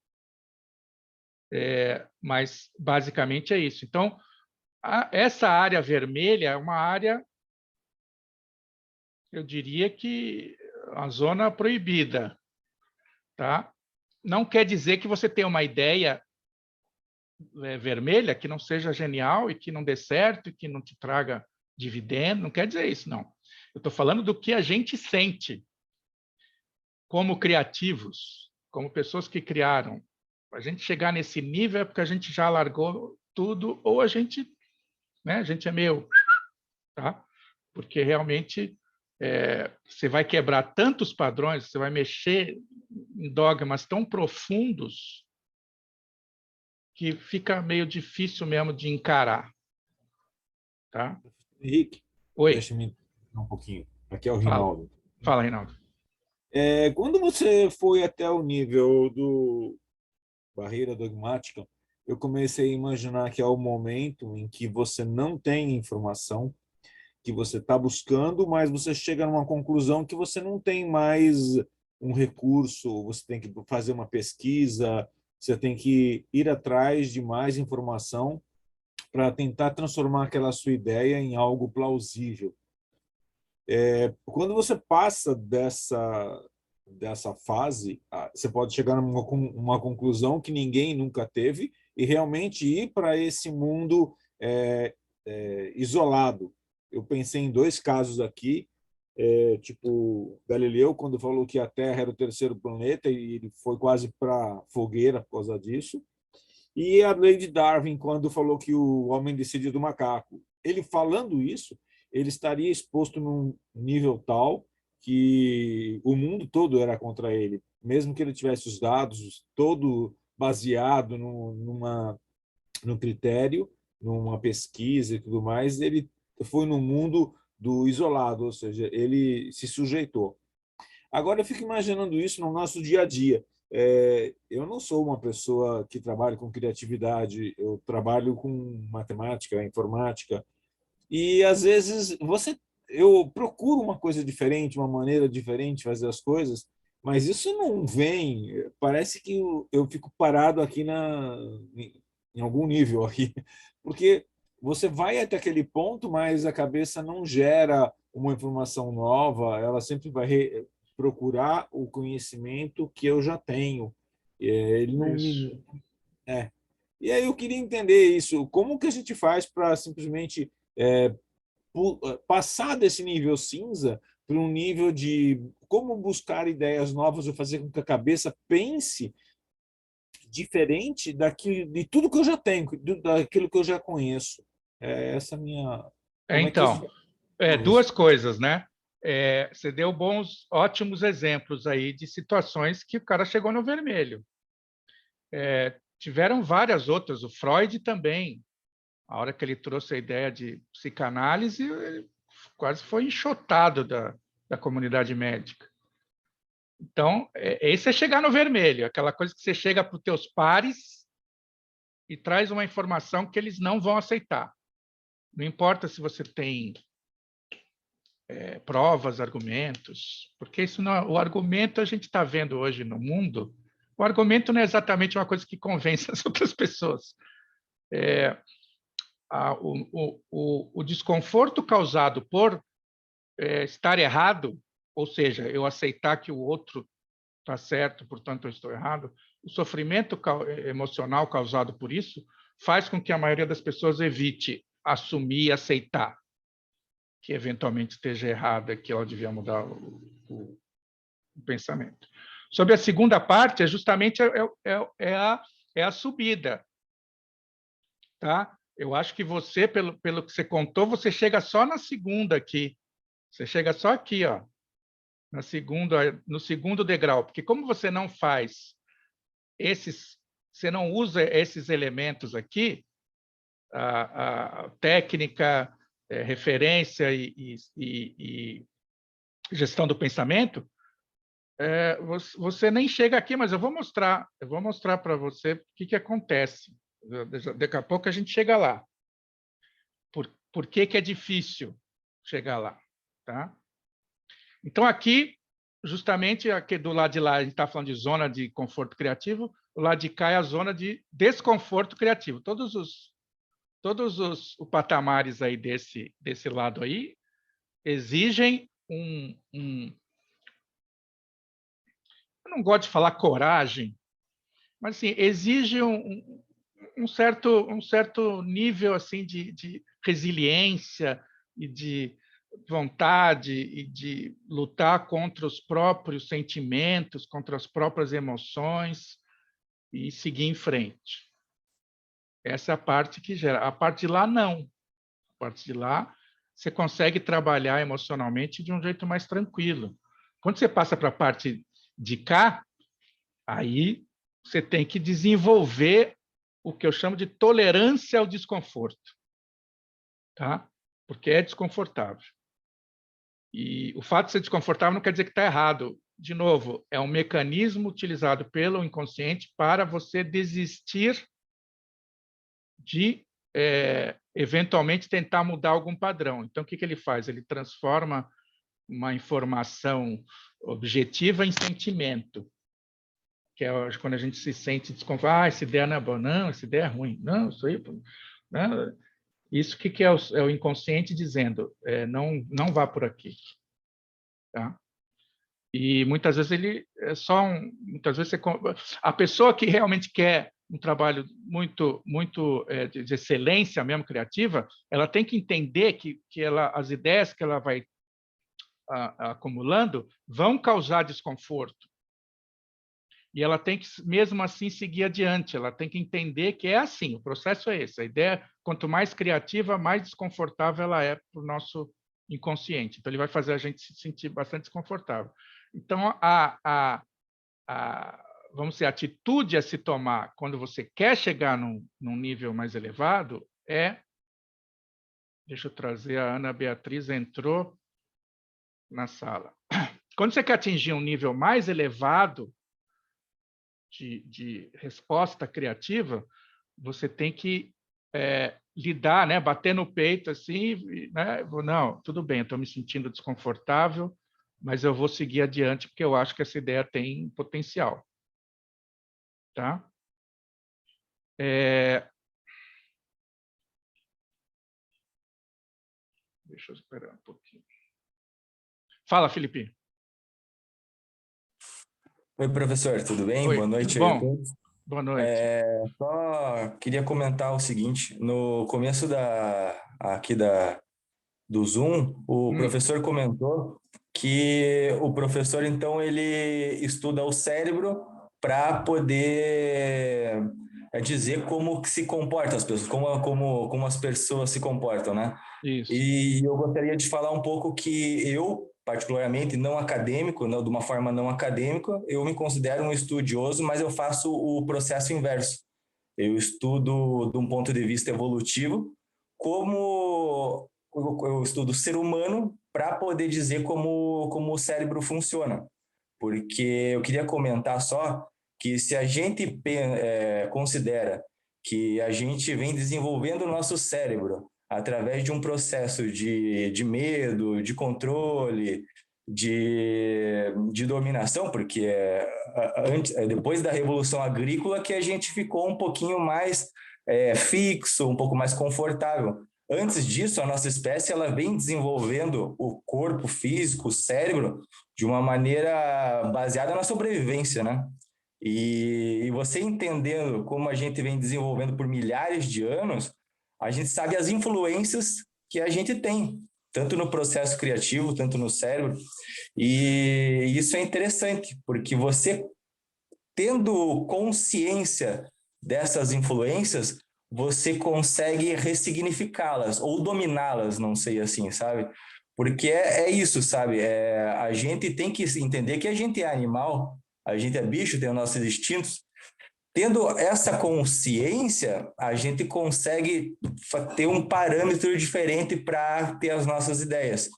mas basicamente é isso. Então, essa área vermelha é uma área, eu diria que a zona proibida, tá? Não quer dizer que você tenha uma ideia vermelha que não seja genial e que não dê certo e que não te traga dividendo, não quer dizer isso, não. Eu estou falando do que a gente sente como criativos, como pessoas que criaram. A gente chegar nesse nível é porque a gente já largou tudo ou a gente é meio, tá? Porque realmente você vai quebrar tantos padrões, você vai mexer em dogmas tão profundos que fica meio difícil mesmo de encarar, tá? Henrique, Oi. deixa-me um pouquinho. Aqui é o Fala. Rinaldo. Fala, Rinaldo. Quando você foi até o nível do barreira dogmática, eu comecei a imaginar que é o momento em que você não tem informação, que você está buscando, mas você chega numa conclusão que você não tem mais um recurso, você tem que fazer uma pesquisa, você tem que ir atrás de mais informação para tentar transformar aquela sua ideia em algo plausível. Quando você passa dessa fase, você pode chegar a uma conclusão que ninguém nunca teve e realmente ir para esse mundo isolado. Eu pensei em 2 casos aqui, tipo Galileu, quando falou que a Terra era o 3º planeta, e ele foi quase para fogueira por causa disso. E a lei de Darwin, quando falou que o homem decidiu do macaco. Ele falando isso, ele estaria exposto num nível tal que o mundo todo era contra ele, mesmo que ele tivesse os dados todo baseado num critério, numa pesquisa e tudo mais, ele foi no mundo do isolado, ou seja, ele se sujeitou. Agora eu fico imaginando isso no nosso dia a dia. Eu não sou uma pessoa que trabalha com criatividade, eu trabalho com matemática, informática, e às vezes eu procuro uma coisa diferente, uma maneira diferente de fazer as coisas, mas isso não vem. Parece que eu fico parado aqui em algum nível aqui, porque você vai até aquele ponto, mas a cabeça não gera uma informação nova, ela sempre vai procurar o conhecimento que eu já tenho. Ele não Isso. me... E aí eu queria entender isso. Como que a gente faz para simplesmente passar desse nível cinza para um nível de como buscar ideias novas ou fazer com que a cabeça pense diferente de tudo que eu já tenho, daquilo que eu já conheço? Essa é a minha... Como é que Então, isso... 2 coisas, né? Você deu ótimos exemplos aí de situações que o cara chegou no vermelho. Tiveram várias outras, o Freud também. A hora que ele trouxe a ideia de psicanálise, ele quase foi enxotado da comunidade médica. Então, esse é chegar no vermelho, aquela coisa que você chega para os teus pares e traz uma informação que eles não vão aceitar. Não importa se você tem provas, argumentos, porque isso não, o argumento a gente está vendo hoje no mundo, o argumento não é exatamente uma coisa que convence as outras pessoas. O desconforto causado por estar errado, ou seja, eu aceitar que o outro está certo, portanto eu estou errado, o sofrimento emocional causado por isso faz com que a maioria das pessoas evite assumir e aceitar que eventualmente esteja errada, que ela devia mudar o pensamento. Sobre a segunda parte, justamente a subida. Tá? Eu acho que você, pelo que você contou, você chega só na segunda aqui. Você chega só aqui, ó, no segundo degrau. Porque como você não faz você não usa esses elementos aqui, a técnica, referência e gestão do pensamento, você nem chega aqui, mas eu vou mostrar para você o que acontece. Daqui a pouco a gente chega lá. Por que é difícil chegar lá? Tá? Então, aqui, justamente aqui do lado de lá, a gente está falando de zona de conforto criativo, do lado de cá é a zona de desconforto criativo. Todos os patamares aí desse lado aí exigem eu não gosto de falar coragem, mas assim, exige um certo nível assim de resiliência e de vontade e de lutar contra os próprios sentimentos, contra as próprias emoções e seguir em frente. Essa é a parte que gera. A parte de lá, não. A parte de lá, você consegue trabalhar emocionalmente de um jeito mais tranquilo. Quando você passa para a parte de cá, aí você tem que desenvolver o que eu chamo de tolerância ao desconforto, tá? Porque é desconfortável. E o fato de ser desconfortável não quer dizer que está errado. De novo, é um mecanismo utilizado pelo inconsciente para você desistir de, eventualmente, tentar mudar algum padrão. Então, o que ele faz? Ele transforma uma informação objetiva em sentimento, que é quando a gente se sente desconfortável. Essa ideia não é boa. Não, essa ideia é ruim. Não, isso aí... Não. Isso que é o inconsciente dizendo, não vá por aqui. Tá? E muitas vezes ele é só muitas vezes a pessoa que realmente quer um trabalho muito de excelência mesmo criativa, ela tem que entender que as ideias que ela vai acumulando vão causar desconforto. E ela tem que, mesmo assim, seguir adiante. Ela tem que entender que é assim, o processo é esse. A ideia, quanto mais criativa, mais desconfortável ela é para o nosso inconsciente. Então, ele vai fazer a gente se sentir bastante desconfortável. Então, vamos dizer, a atitude a se tomar quando você quer chegar num nível mais elevado é... Deixa eu trazer, a Ana Beatriz entrou na sala. Quando você quer atingir um nível mais elevado de resposta criativa, você tem que lidar, né? Bater no peito assim, né? Não, tudo bem, estou me sentindo desconfortável, mas eu vou seguir adiante porque eu acho que essa ideia tem potencial. Tá? Deixa eu esperar um pouquinho. Fala, Felipe. Oi, professor, tudo bem? Oi, boa noite tudo aí a bom? todos. Boa noite. Só queria comentar o seguinte, no começo do Zoom, o professor comentou que o professor, então, ele estuda o cérebro para poder dizer como que se comportam as pessoas, como as pessoas se comportam, né? Isso. E eu gostaria de falar um pouco que eu, particularmente não acadêmico, não, de uma forma não acadêmica, eu me considero um estudioso, mas eu faço o processo inverso. Eu estudo de um ponto de vista evolutivo, como eu estudo o ser humano para poder dizer como o cérebro funciona. Porque eu queria comentar só que se a gente considera que a gente vem desenvolvendo o nosso cérebro através de um processo de medo, de controle, de dominação, porque depois da Revolução Agrícola que a gente ficou um pouquinho mais fixo, um pouco mais confortável. Antes disso, a nossa espécie ela vem desenvolvendo o corpo físico, o cérebro, de uma maneira baseada na sobrevivência, né? E você entendendo como a gente vem desenvolvendo por milhares de anos, a gente sabe as influências que a gente tem, tanto no processo criativo, tanto no cérebro. E isso é interessante, porque você, tendo consciência dessas influências, você consegue ressignificá-las ou dominá-las, não sei assim, sabe? Porque é isso, sabe? A gente tem que entender que a gente é animal, a gente é bicho, tem os nossos instintos. Tendo essa consciência, a gente consegue ter um parâmetro diferente para ter as nossas ideias.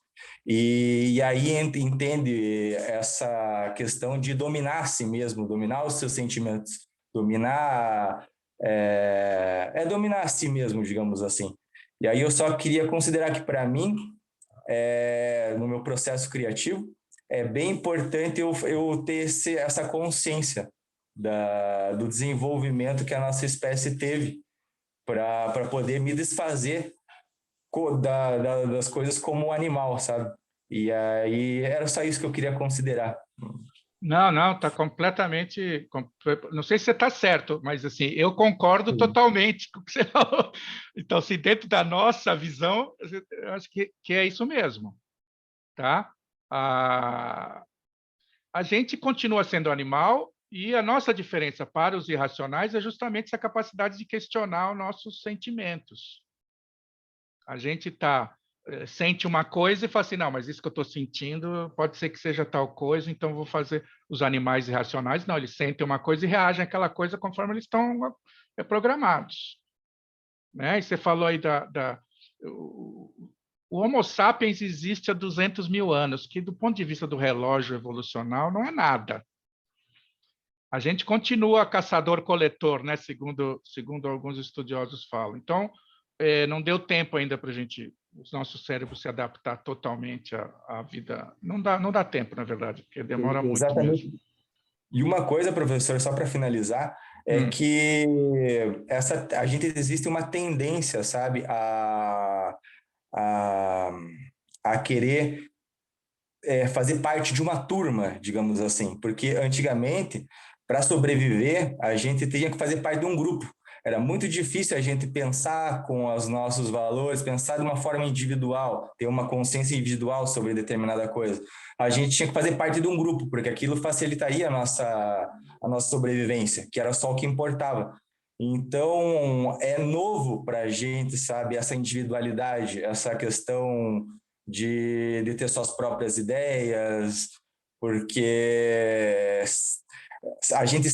E aí entende essa questão de dominar a si mesmo, dominar os seus sentimentos, dominar a si mesmo, digamos assim. E aí eu só queria considerar que, para mim, no meu processo criativo, é bem importante eu ter essa consciência do desenvolvimento que a nossa espécie teve para poder me desfazer das coisas como um animal, sabe? E aí era só isso que eu queria considerar. Não, está completamente... Não sei se você está certo, mas assim, eu concordo totalmente com o que você falou. Então, se dentro da nossa visão, eu acho que é isso mesmo. Tá? A gente continua sendo animal e a nossa diferença para os irracionais é justamente essa capacidade de questionar os nossos sentimentos. A gente sente uma coisa e fala assim, não, mas isso que eu estou sentindo pode ser que seja tal coisa, então vou fazer. Os animais irracionais, não, eles sentem uma coisa e reagem àquela coisa conforme eles estão programados. Né? E você falou aí o Homo sapiens existe há 200 mil anos, que do ponto de vista do relógio evolucional não é nada. A gente continua caçador-coletor, né? segundo alguns estudiosos falam. Então, não deu tempo ainda para os nossos cérebros se adaptar totalmente à vida. Não dá tempo, na verdade, porque demora muito mesmo. E uma coisa, professor, só para finalizar, é que a gente existe uma tendência, sabe, a querer fazer parte de uma turma, digamos assim, porque antigamente, para sobreviver, a gente tinha que fazer parte de um grupo. Era muito difícil a gente pensar com os nossos valores, pensar de uma forma individual, ter uma consciência individual sobre determinada coisa. A gente tinha que fazer parte de um grupo, porque aquilo facilitaria a nossa sobrevivência, que era só o que importava. Então, é novo para a gente, sabe, essa individualidade, essa questão de ter suas próprias ideias, porque a gente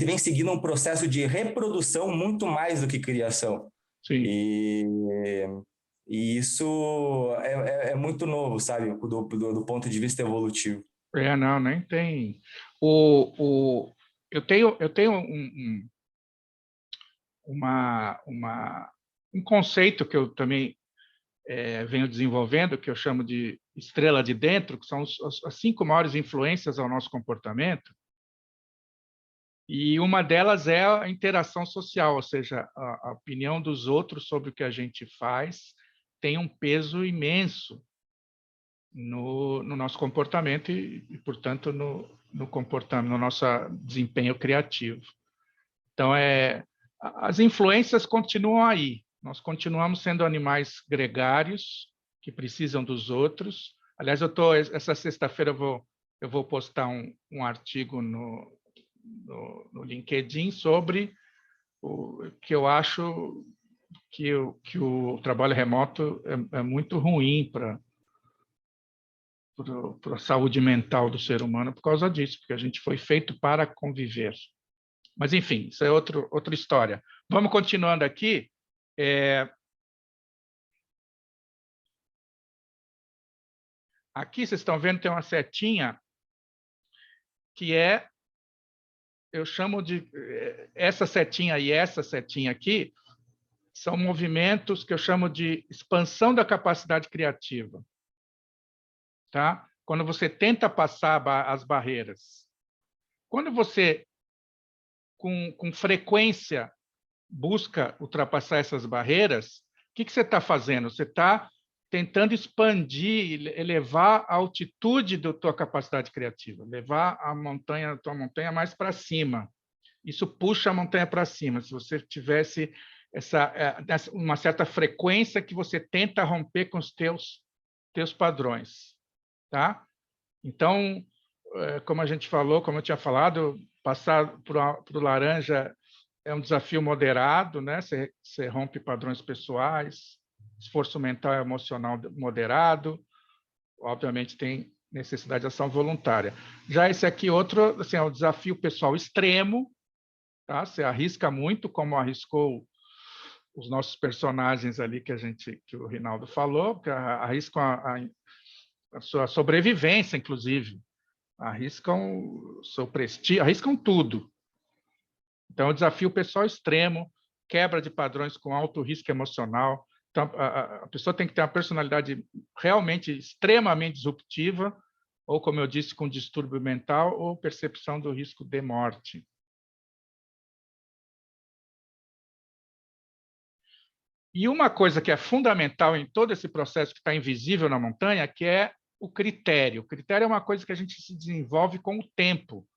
vem seguindo um processo de reprodução muito mais do que criação. Sim. E isso é muito novo, sabe, do ponto de vista evolutivo. Não, nem tem. Eu tenho um conceito que eu também venho desenvolvendo, que eu chamo de estrela de dentro, que são as 5 maiores influências ao nosso comportamento. E uma delas é a interação social, ou seja, a opinião dos outros sobre o que a gente faz tem um peso imenso no nosso comportamento e portanto, no comportamento, no nosso desempenho criativo. Então, as influências continuam aí. Nós continuamos sendo animais gregários que precisam dos outros. Aliás, essa sexta-feira eu vou postar um artigo no LinkedIn sobre o que eu acho que o trabalho remoto é muito ruim para a saúde mental do ser humano por causa disso, porque a gente foi feito para conviver. Mas, enfim, isso é outra história. Vamos continuando aqui. Aqui, vocês estão vendo, tem uma setinha que eu chamo de... Essa setinha e essa setinha aqui são movimentos que eu chamo de expansão da capacidade criativa. Tá? Quando você tenta passar as barreiras. Quando você, com frequência, busca ultrapassar essas barreiras, o que você está fazendo? Você está tentando expandir, elevar a altitude da tua capacidade criativa, levar a tua montanha mais para cima. Isso puxa a montanha para cima. Se você tivesse uma certa frequência que você tenta romper com os teus padrões. Tá? Então, como a gente falou, como eu tinha falado, passar para o laranja é um desafio moderado, né? Você rompe padrões pessoais, esforço mental e emocional moderado, obviamente tem necessidade de ação voluntária. Já esse aqui, outro, assim, é um desafio pessoal extremo, tá? Você arrisca muito, como arriscou os nossos personagens ali que o Rinaldo falou, que arriscam a sua sobrevivência, inclusive, arriscam o seu prestígio, arriscam tudo. Então, é um desafio pessoal extremo, quebra de padrões com alto risco emocional. Então, a pessoa tem que ter uma personalidade realmente extremamente disruptiva, ou, como eu disse, com distúrbio mental ou percepção do risco de morte. E uma coisa que é fundamental em todo esse processo que está invisível na montanha, que é o critério. O critério é uma coisa que a gente se desenvolve com o tempo.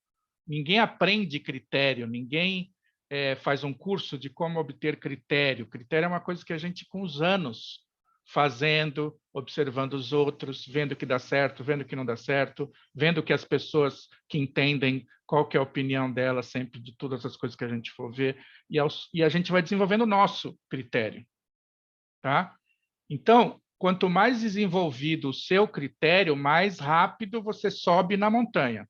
Ninguém aprende critério, ninguém faz um curso de como obter critério. Critério é uma coisa que a gente, com os anos, fazendo, observando os outros, vendo que dá certo, vendo que não dá certo, vendo que as pessoas que entendem qual que é a opinião delas sempre de todas as coisas que a gente for ver, e a gente vai desenvolvendo o nosso critério. Tá? Então, quanto mais desenvolvido o seu critério, mais rápido você sobe na montanha.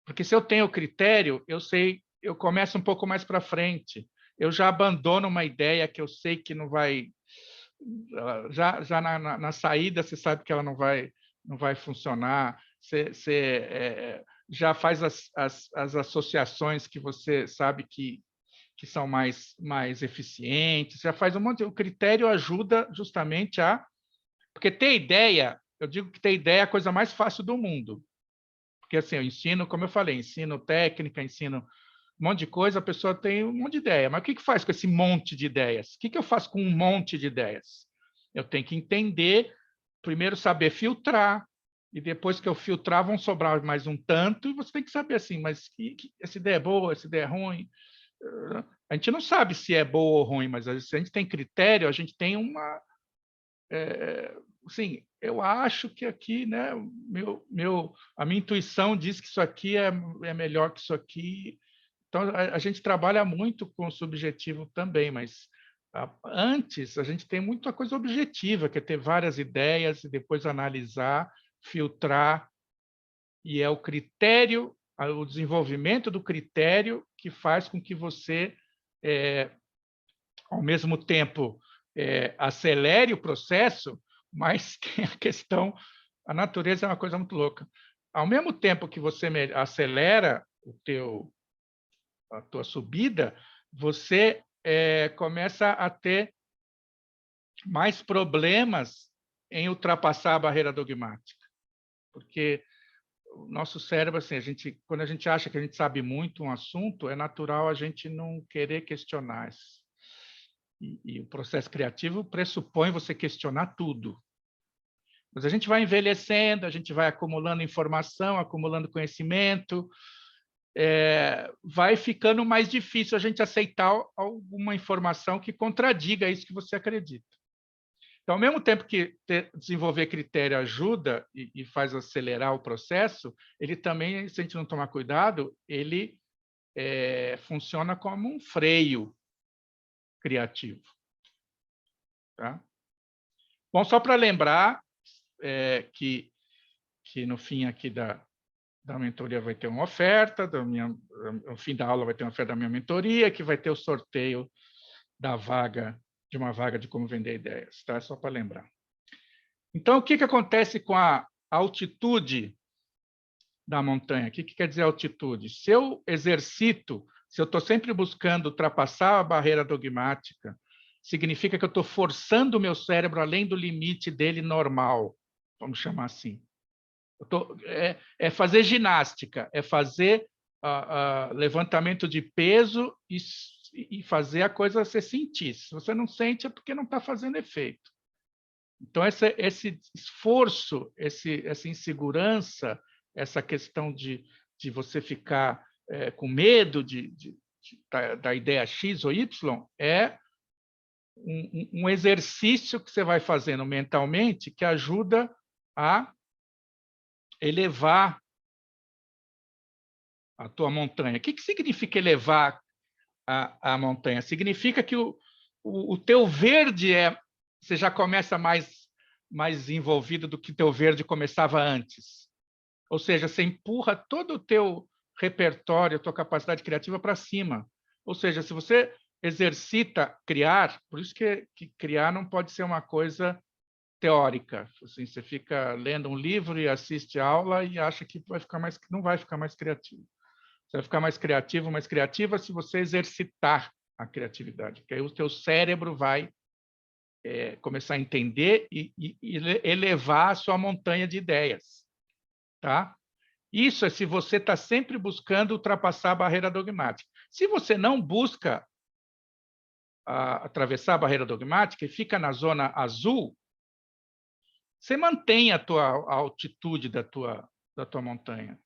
Porque se eu tenho critério, eu começo um pouco mais para frente. Eu já abandono uma ideia que eu sei que não vai... Já na saída, você sabe que ela não vai funcionar. Você já faz as associações que você sabe que são mais eficientes. Já faz um monte... O critério ajuda justamente a... Porque ter ideia, eu digo que ter ideia é a coisa mais fácil do mundo. Porque, assim, eu ensino, como eu falei, ensino técnica, ensino um monte de coisa, a pessoa tem um monte de ideia. Mas o que faz com esse monte de ideias? O que eu faço com um monte de ideias? Eu tenho que entender, primeiro saber filtrar, e depois que eu filtrar vão sobrar mais um tanto, e você tem que saber assim, mas essa ideia é boa, essa ideia é ruim. A gente não sabe se é boa ou ruim, mas se a gente tem critério, a gente tem uma... assim, eu acho que aqui, né, a minha intuição diz que isso aqui é melhor que isso aqui. Então, a gente trabalha muito com o subjetivo também, mas antes a gente tem muita coisa objetiva, que é ter várias ideias e depois analisar, filtrar, e é o critério, o desenvolvimento do critério que faz com que você, ao mesmo tempo, acelere o processo, mas tem a questão, a natureza é uma coisa muito louca. Ao mesmo tempo que você acelera a tua subida, você começa a ter mais problemas em ultrapassar a barreira dogmática. Porque o nosso cérebro, assim, quando a gente acha que a gente sabe muito um assunto, é natural a gente não querer questionar. E o processo criativo pressupõe você questionar tudo. Mas a gente vai envelhecendo, a gente vai acumulando informação, acumulando conhecimento, vai ficando mais difícil a gente aceitar alguma informação que contradiga isso que você acredita. Então, ao mesmo tempo que desenvolver critério ajuda e faz acelerar o processo, ele também, se a gente não tomar cuidado, ele funciona como um freio criativo. Tá? Bom, só para lembrar que no fim aqui da mentoria vai ter uma oferta, no fim da aula vai ter uma oferta da minha mentoria, que vai ter o sorteio de uma vaga de como vender ideias, tá? Só para lembrar. Então, o que acontece com a altitude da montanha? O que quer dizer altitude? Se eu exercito, se eu estou sempre buscando ultrapassar a barreira dogmática, significa que eu estou forçando o meu cérebro além do limite dele normal, vamos chamar assim. É fazer ginástica, é fazer levantamento de peso e fazer a coisa você sentir. Se você não sente, é porque não está fazendo efeito. Então, esse esforço, essa insegurança, essa questão de você ficar com medo da ideia X ou Y, é um exercício que você vai fazendo mentalmente que ajuda a elevar a tua montanha. O que significa elevar a montanha? Significa que o teu verde você já começa mais envolvido do que teu verde começava antes. Ou seja, você empurra todo o teu repertório, a tua capacidade criativa para cima. Ou seja, se você exercita criar, por isso que criar não pode ser uma coisa teórica. Assim, você fica lendo um livro e assiste aula e acha que não vai ficar mais criativo. Você vai ficar mais criativo, mais criativa se você exercitar a criatividade, porque aí o teu cérebro vai começar a entender e elevar a sua montanha de ideias. Tá? Isso é se você está sempre buscando ultrapassar a barreira dogmática. Se você não busca atravessar a barreira dogmática e fica na zona azul, você mantém a altitude da tua montanha.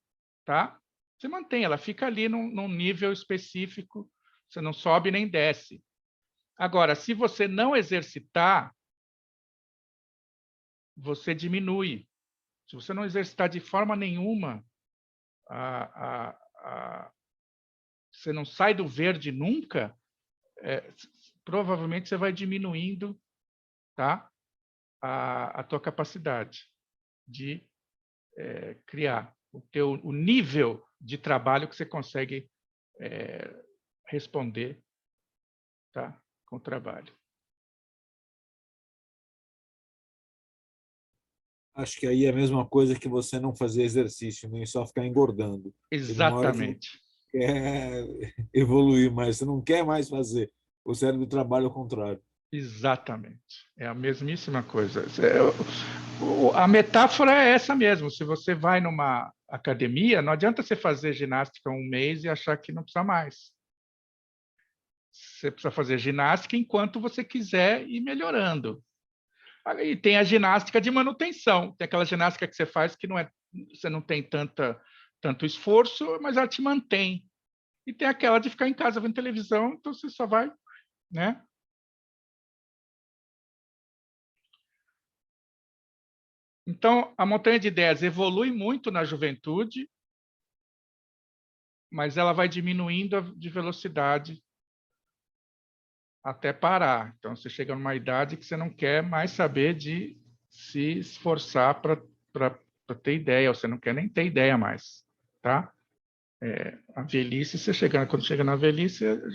Tá? Você mantém, ela fica ali num nível específico, você não sobe nem desce. Agora, se você não exercitar, você diminui. Se você não exercitar de forma nenhuma, você não sai do verde nunca, provavelmente você vai diminuindo, tá? a tua capacidade de criar, o nível de trabalho que você consegue responder, tá? Com o trabalho. Acho que aí é a mesma coisa que você não fazer exercício, nem só ficar engordando. Exatamente. Você quer evoluir, mas você não quer mais fazer. O cérebro trabalha ao contrário. Exatamente. É a mesmíssima coisa. A metáfora é essa mesmo. Se você vai numa academia, não adianta você fazer ginástica um mês e achar que não precisa mais. Você precisa fazer ginástica enquanto você quiser ir melhorando. E tem a ginástica de manutenção, tem aquela ginástica que você faz que você não tem tanto esforço, mas ela te mantém. E tem aquela de ficar em casa vendo televisão, então você só vai, né? Então, a montanha de ideias evolui muito na juventude, mas ela vai diminuindo de velocidade até parar. Então, você chega numa idade que você não quer mais saber de se esforçar para ter ideia, ou você não quer nem ter ideia mais, tá? A velhice, quando chega na velhice, você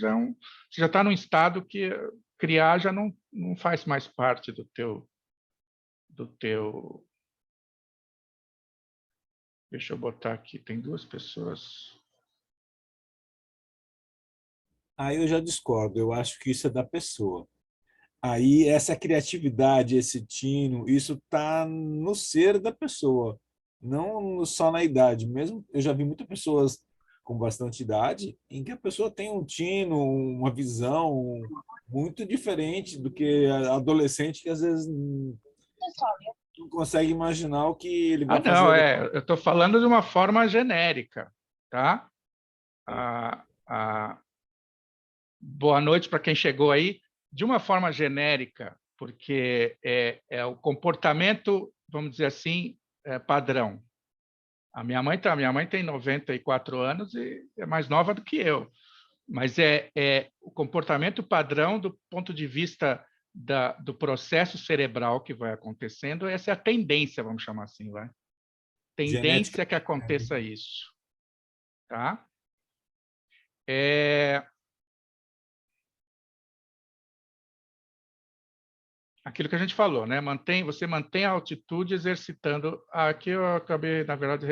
já está num estado que criar já não faz mais parte do teu... Deixa eu botar aqui, tem 2 pessoas. Aí eu já discordo, eu acho que isso é da pessoa. Aí essa criatividade, esse tino, isso está no ser da pessoa, não só na idade. Mesmo eu já vi muitas pessoas com bastante idade em que a pessoa tem um tino, uma visão muito diferente do que a adolescente que às vezes não consegue imaginar o que ele vai Não, fazer. eu estou falando de uma forma genérica, tá? Boa noite para quem chegou aí. De uma forma genérica, porque é o comportamento, vamos dizer assim, padrão. A minha mãe tem 94 anos e é mais nova do que eu, mas é o comportamento padrão do ponto de vista do processo cerebral que vai acontecendo. Essa é a tendência, vamos chamar assim, vai. Tendência Genética. que aconteça isso, tá? Aquilo que a gente falou, né? Você mantém a altitude exercitando. Aqui eu acabei, na verdade,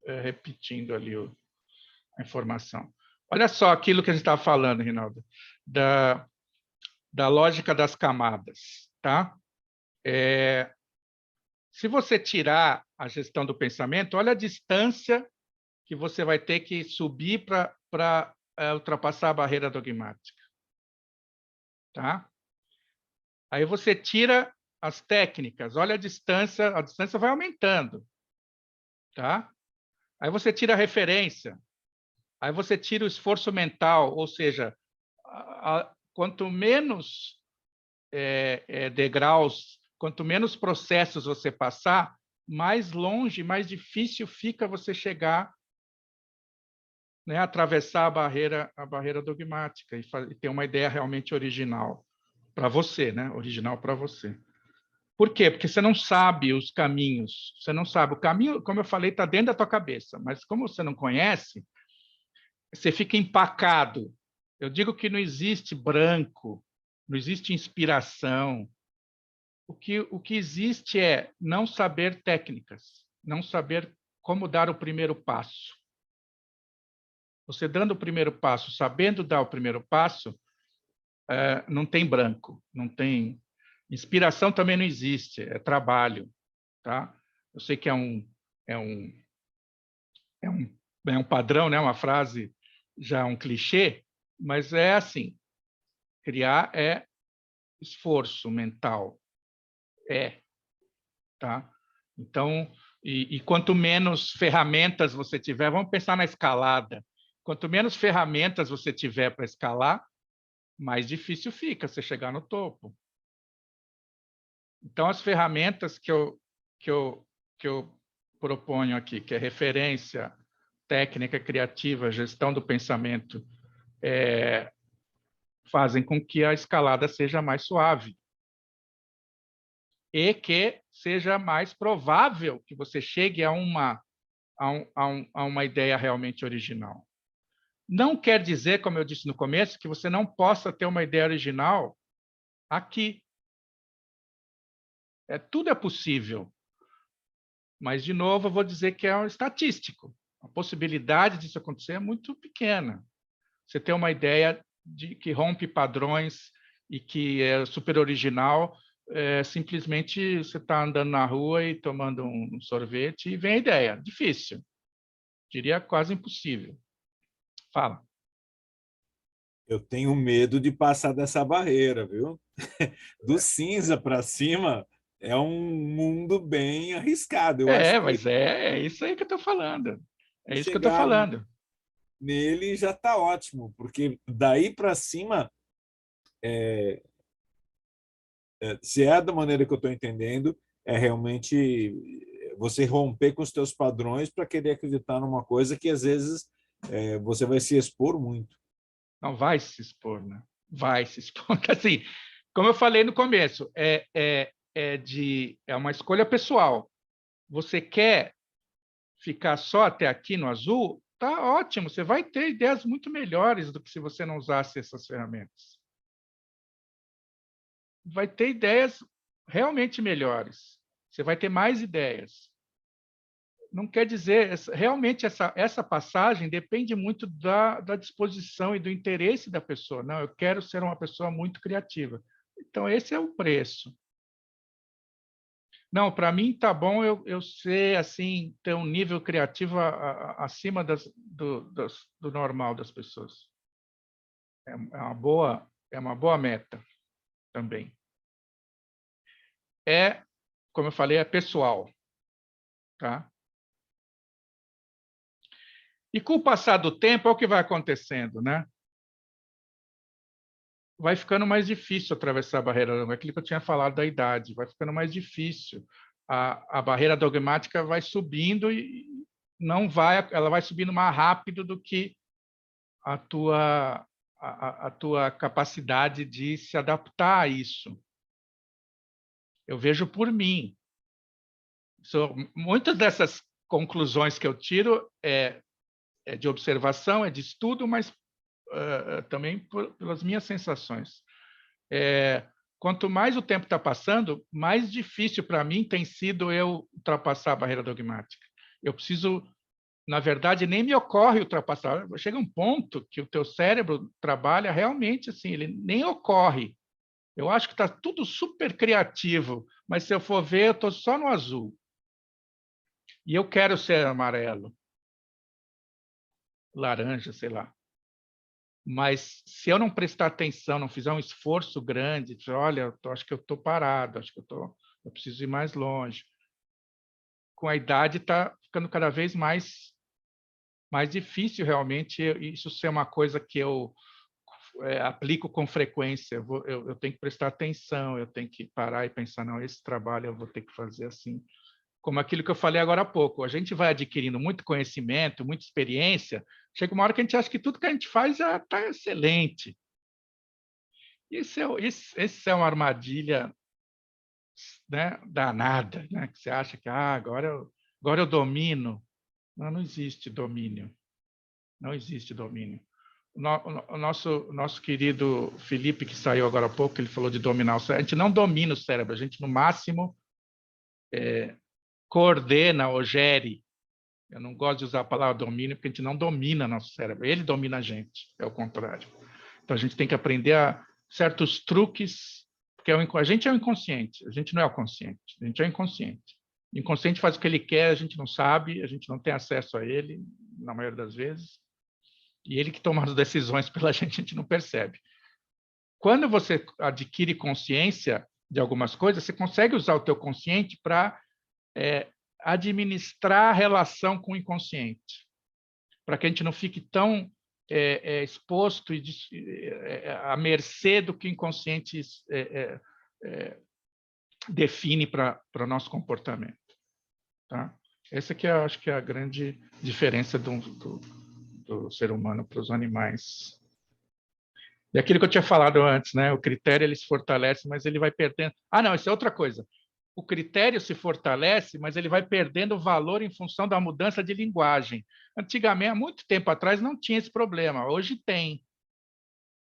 repetindo ali a informação. Olha só aquilo que a gente estava falando, Rinaldo, da lógica das camadas, tá? Se você tirar a gestão do pensamento, olha a distância que você vai ter que subir para ultrapassar a barreira dogmática, tá? Aí você tira as técnicas, olha a distância vai aumentando, tá? Aí você tira a referência, aí você tira o esforço mental, ou seja, quanto menos degraus, quanto menos processos você passar, mais longe, mais difícil fica você chegar, né, atravessar a barreira dogmática e ter uma ideia realmente original para você, né? Original para você. Por quê? Porque você não sabe os caminhos. Você não sabe. O caminho, como eu falei, está dentro da tua cabeça. Mas como você não conhece, você fica empacado. Eu digo que não existe branco, não existe inspiração. O que existe é não saber técnicas, não saber como dar o primeiro passo. Você dando o primeiro passo, sabendo dar o primeiro passo, não tem branco, não tem... Inspiração também não existe, é trabalho, tá? Eu sei que é um padrão, né? Uma frase, já um clichê, mas é assim, criar é esforço mental, tá? Então, e quanto menos ferramentas você tiver, vamos pensar na escalada, quanto menos ferramentas você tiver para escalar, mais difícil fica você chegar no topo. Então, as ferramentas que eu proponho aqui, que é referência, técnica criativa, gestão do pensamento, fazem com que a escalada seja mais suave e que seja mais provável que você chegue a uma ideia realmente original. Não quer dizer, como eu disse no começo, que você não possa ter uma ideia original aqui. Tudo é possível. Mas, de novo, eu vou dizer que é um estatístico. A possibilidade disso acontecer é muito pequena. Você tem uma ideia que rompe padrões e que é super original, simplesmente você está andando na rua e tomando um sorvete e vem a ideia. Difícil. Diria quase impossível. Fala. Eu tenho medo de passar dessa barreira, viu? Do cinza para cima é um mundo bem arriscado. Eu acho que Mas é isso aí que eu estou falando. É isso que eu estou chegar falando. nele já está ótimo, porque daí para cima, se é da maneira que eu estou entendendo, é realmente você romper com os teus padrões para querer acreditar numa coisa que às vezes você vai se expor muito. Não vai se expor, né? Vai se expor. Assim, como eu falei no começo, é uma escolha pessoal. Você quer ficar só até aqui no azul? Tá ótimo, você vai ter ideias muito melhores do que se você não usasse essas ferramentas. Vai ter ideias realmente melhores. Você vai ter mais ideias. Não quer dizer, realmente essa passagem depende muito da disposição e do interesse da pessoa. Não, eu quero ser uma pessoa muito criativa. Então, esse é o preço. Não, para mim tá bom eu ser assim, ter um nível criativo acima do normal das pessoas. É uma boa meta também. Como eu falei, é pessoal, tá? E com o passar do tempo, é o que vai acontecendo, né? Vai ficando mais difícil atravessar a barreira, aquilo que eu tinha falado da idade, vai ficando mais difícil. A barreira dogmática vai subindo e ela vai subindo mais rápido do que a tua capacidade de se adaptar a isso. Eu vejo por mim. Muitas dessas conclusões que eu tiro é de observação, é de estudo, mas também pelas minhas sensações. Quanto mais o tempo está passando, mais difícil para mim tem sido eu ultrapassar a barreira dogmática. Eu preciso, na verdade, nem me ocorre ultrapassar. Chega um ponto que o teu cérebro trabalha realmente assim, ele nem ocorre. Eu acho que está tudo super criativo, mas se eu for ver, eu estou só no azul. E eu quero ser amarelo, laranja, sei lá. Mas se eu não prestar atenção, não fizer um esforço grande, dizer, olha, acho que eu estou parado, acho que eu preciso ir mais longe. Com a idade está ficando cada vez mais difícil realmente isso ser uma coisa que eu aplico com frequência. Eu tenho que prestar atenção, eu tenho que parar e pensar, não, esse trabalho eu vou ter que fazer assim. Como aquilo que eu falei agora há pouco, a gente vai adquirindo muito conhecimento, muita experiência, chega uma hora que a gente acha que tudo que a gente faz já está excelente. Isso é uma armadilha, né, danada, né? Que você acha que agora eu domino. Não, não existe domínio. Não existe domínio. O nosso querido Felipe, que saiu agora há pouco, ele falou de dominar o cérebro. A gente não domina o cérebro, a gente, no máximo, coordena ou gere. Eu não gosto de usar a palavra domínio, porque a gente não domina nosso cérebro. Ele domina a gente, é o contrário. Então, a gente tem que aprender certos truques, porque a gente é o inconsciente, a gente não é o consciente, a gente é o inconsciente. O inconsciente faz o que ele quer, a gente não sabe, a gente não tem acesso a ele, na maioria das vezes, e ele que toma as decisões pela gente, a gente não percebe. Quando você adquire consciência de algumas coisas, você consegue usar o teu consciente para administrar a relação com o inconsciente, para que a gente não fique tão exposto e à mercê do que o inconsciente define para o nosso comportamento. Tá? Essa que eu acho que é a grande diferença do ser humano para os animais. E aquilo que eu tinha falado antes, né? O critério ele se fortalece, mas ele vai perdendo. Não, isso é outra coisa. O critério se fortalece, mas ele vai perdendo valor em função da mudança de linguagem. Antigamente, há muito tempo atrás, não tinha esse problema. Hoje tem.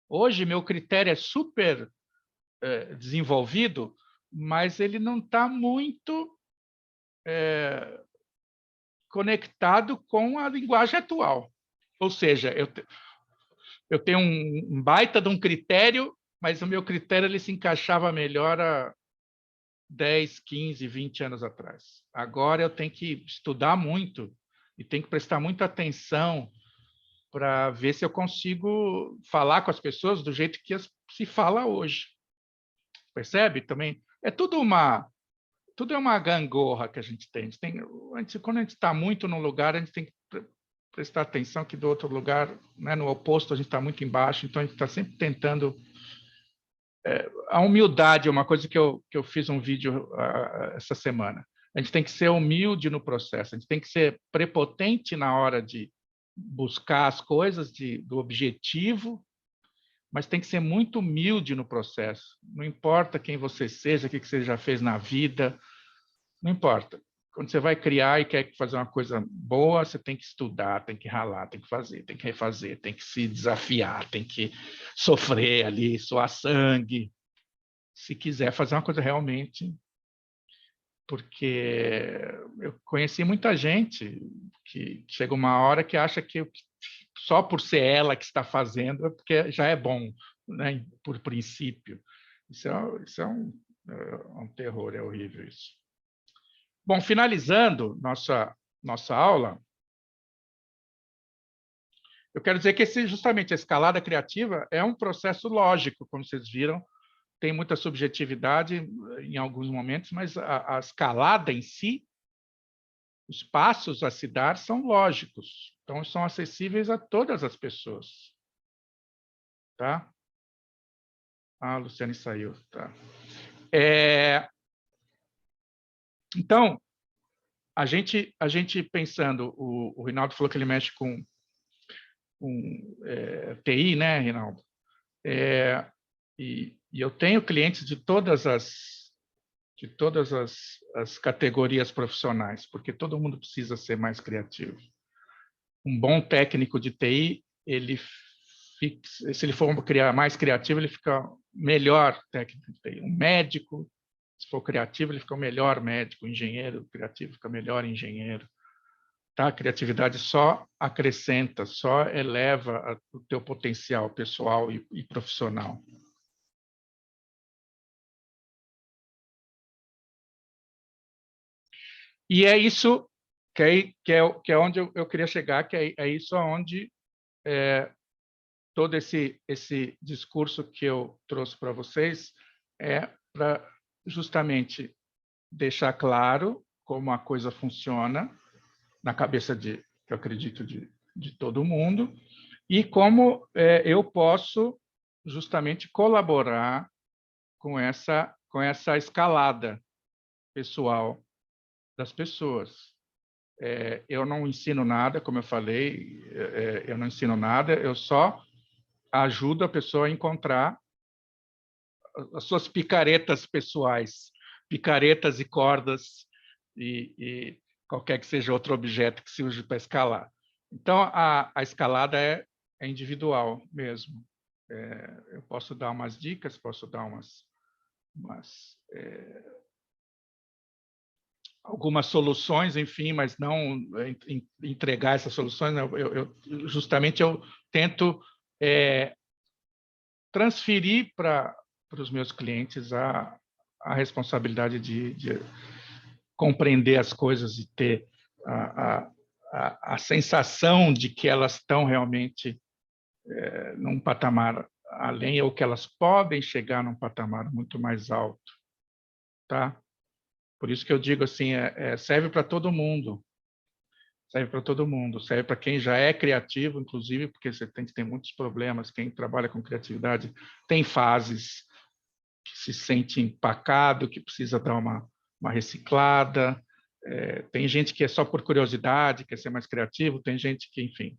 Hoje, meu critério é super desenvolvido, mas ele não está muito conectado com a linguagem atual. Ou seja, eu tenho um baita de um critério, mas o meu critério ele se encaixava melhor há 10, 15, 20 anos atrás. Agora eu tenho que estudar muito e tenho que prestar muita atenção para ver se eu consigo falar com as pessoas do jeito que se fala hoje. Percebe também? Tudo é uma gangorra que a gente tem. Quando a gente está muito no lugar, a gente tem que prestar atenção que do outro lugar, né, no oposto, a gente está muito embaixo, então a gente está sempre tentando... a humildade é uma coisa que eu fiz um vídeo essa semana. A gente tem que ser humilde no processo, a gente tem que ser prepotente na hora de buscar as coisas, do objetivo, mas tem que ser muito humilde no processo. Não importa quem você seja, o que você já fez na vida, não importa. Quando você vai criar e quer fazer uma coisa boa, você tem que estudar, tem que ralar, tem que fazer, tem que refazer, tem que se desafiar, tem que sofrer ali, suar sangue, se quiser fazer uma coisa realmente. Porque eu conheci muita gente que chega uma hora que acha que só por ser ela que está fazendo é porque já é bom, né? Por princípio. Isso é um terror, é horrível isso. Bom, finalizando nossa aula, eu quero dizer que justamente a escalada criativa é um processo lógico, como vocês viram, tem muita subjetividade em alguns momentos, mas a escalada em si, os passos a se dar são lógicos, então são acessíveis a todas as pessoas. Tá? Ah, a Luciane saiu. Tá. Então, a gente pensando, o Rinaldo falou que ele mexe com TI, né, Rinaldo? E eu tenho clientes de todas as categorias profissionais, porque todo mundo precisa ser mais criativo. Um bom técnico de TI, se ele for mais criativo, ele fica melhor técnico de TI. Um médico, se for criativo, ele fica o melhor médico. O engenheiro criativo fica melhor engenheiro. Tá? A criatividade só acrescenta, só eleva o teu potencial pessoal e profissional. E é isso que é onde eu queria chegar, que é isso onde todo esse discurso que eu trouxe para vocês é para justamente deixar claro como a coisa funciona na cabeça que eu acredito de todo mundo e como eu posso justamente colaborar com essa escalada pessoal das pessoas. Eu não ensino nada, como eu falei, eu não ensino nada, eu só ajudo a pessoa a encontrar as suas picaretas pessoais, picaretas e cordas e qualquer que seja outro objeto que se use para escalar. Então, a escalada é individual mesmo. Eu posso dar umas dicas, posso dar algumas soluções, enfim, mas não entregar essas soluções. Justamente eu tento transferir para os meus clientes a responsabilidade de compreender as coisas e ter a sensação de que elas estão realmente num patamar além, ou que elas podem chegar num patamar muito mais alto. Tá? Por isso que eu digo assim, serve para todo mundo. Serve para todo mundo. Serve para quem já é criativo, inclusive, porque você tem que ter muitos problemas. Quem trabalha com criatividade tem fases que se sente empacado, que precisa dar uma reciclada. Tem gente que é só por curiosidade, quer ser mais criativo. Tem gente que, enfim,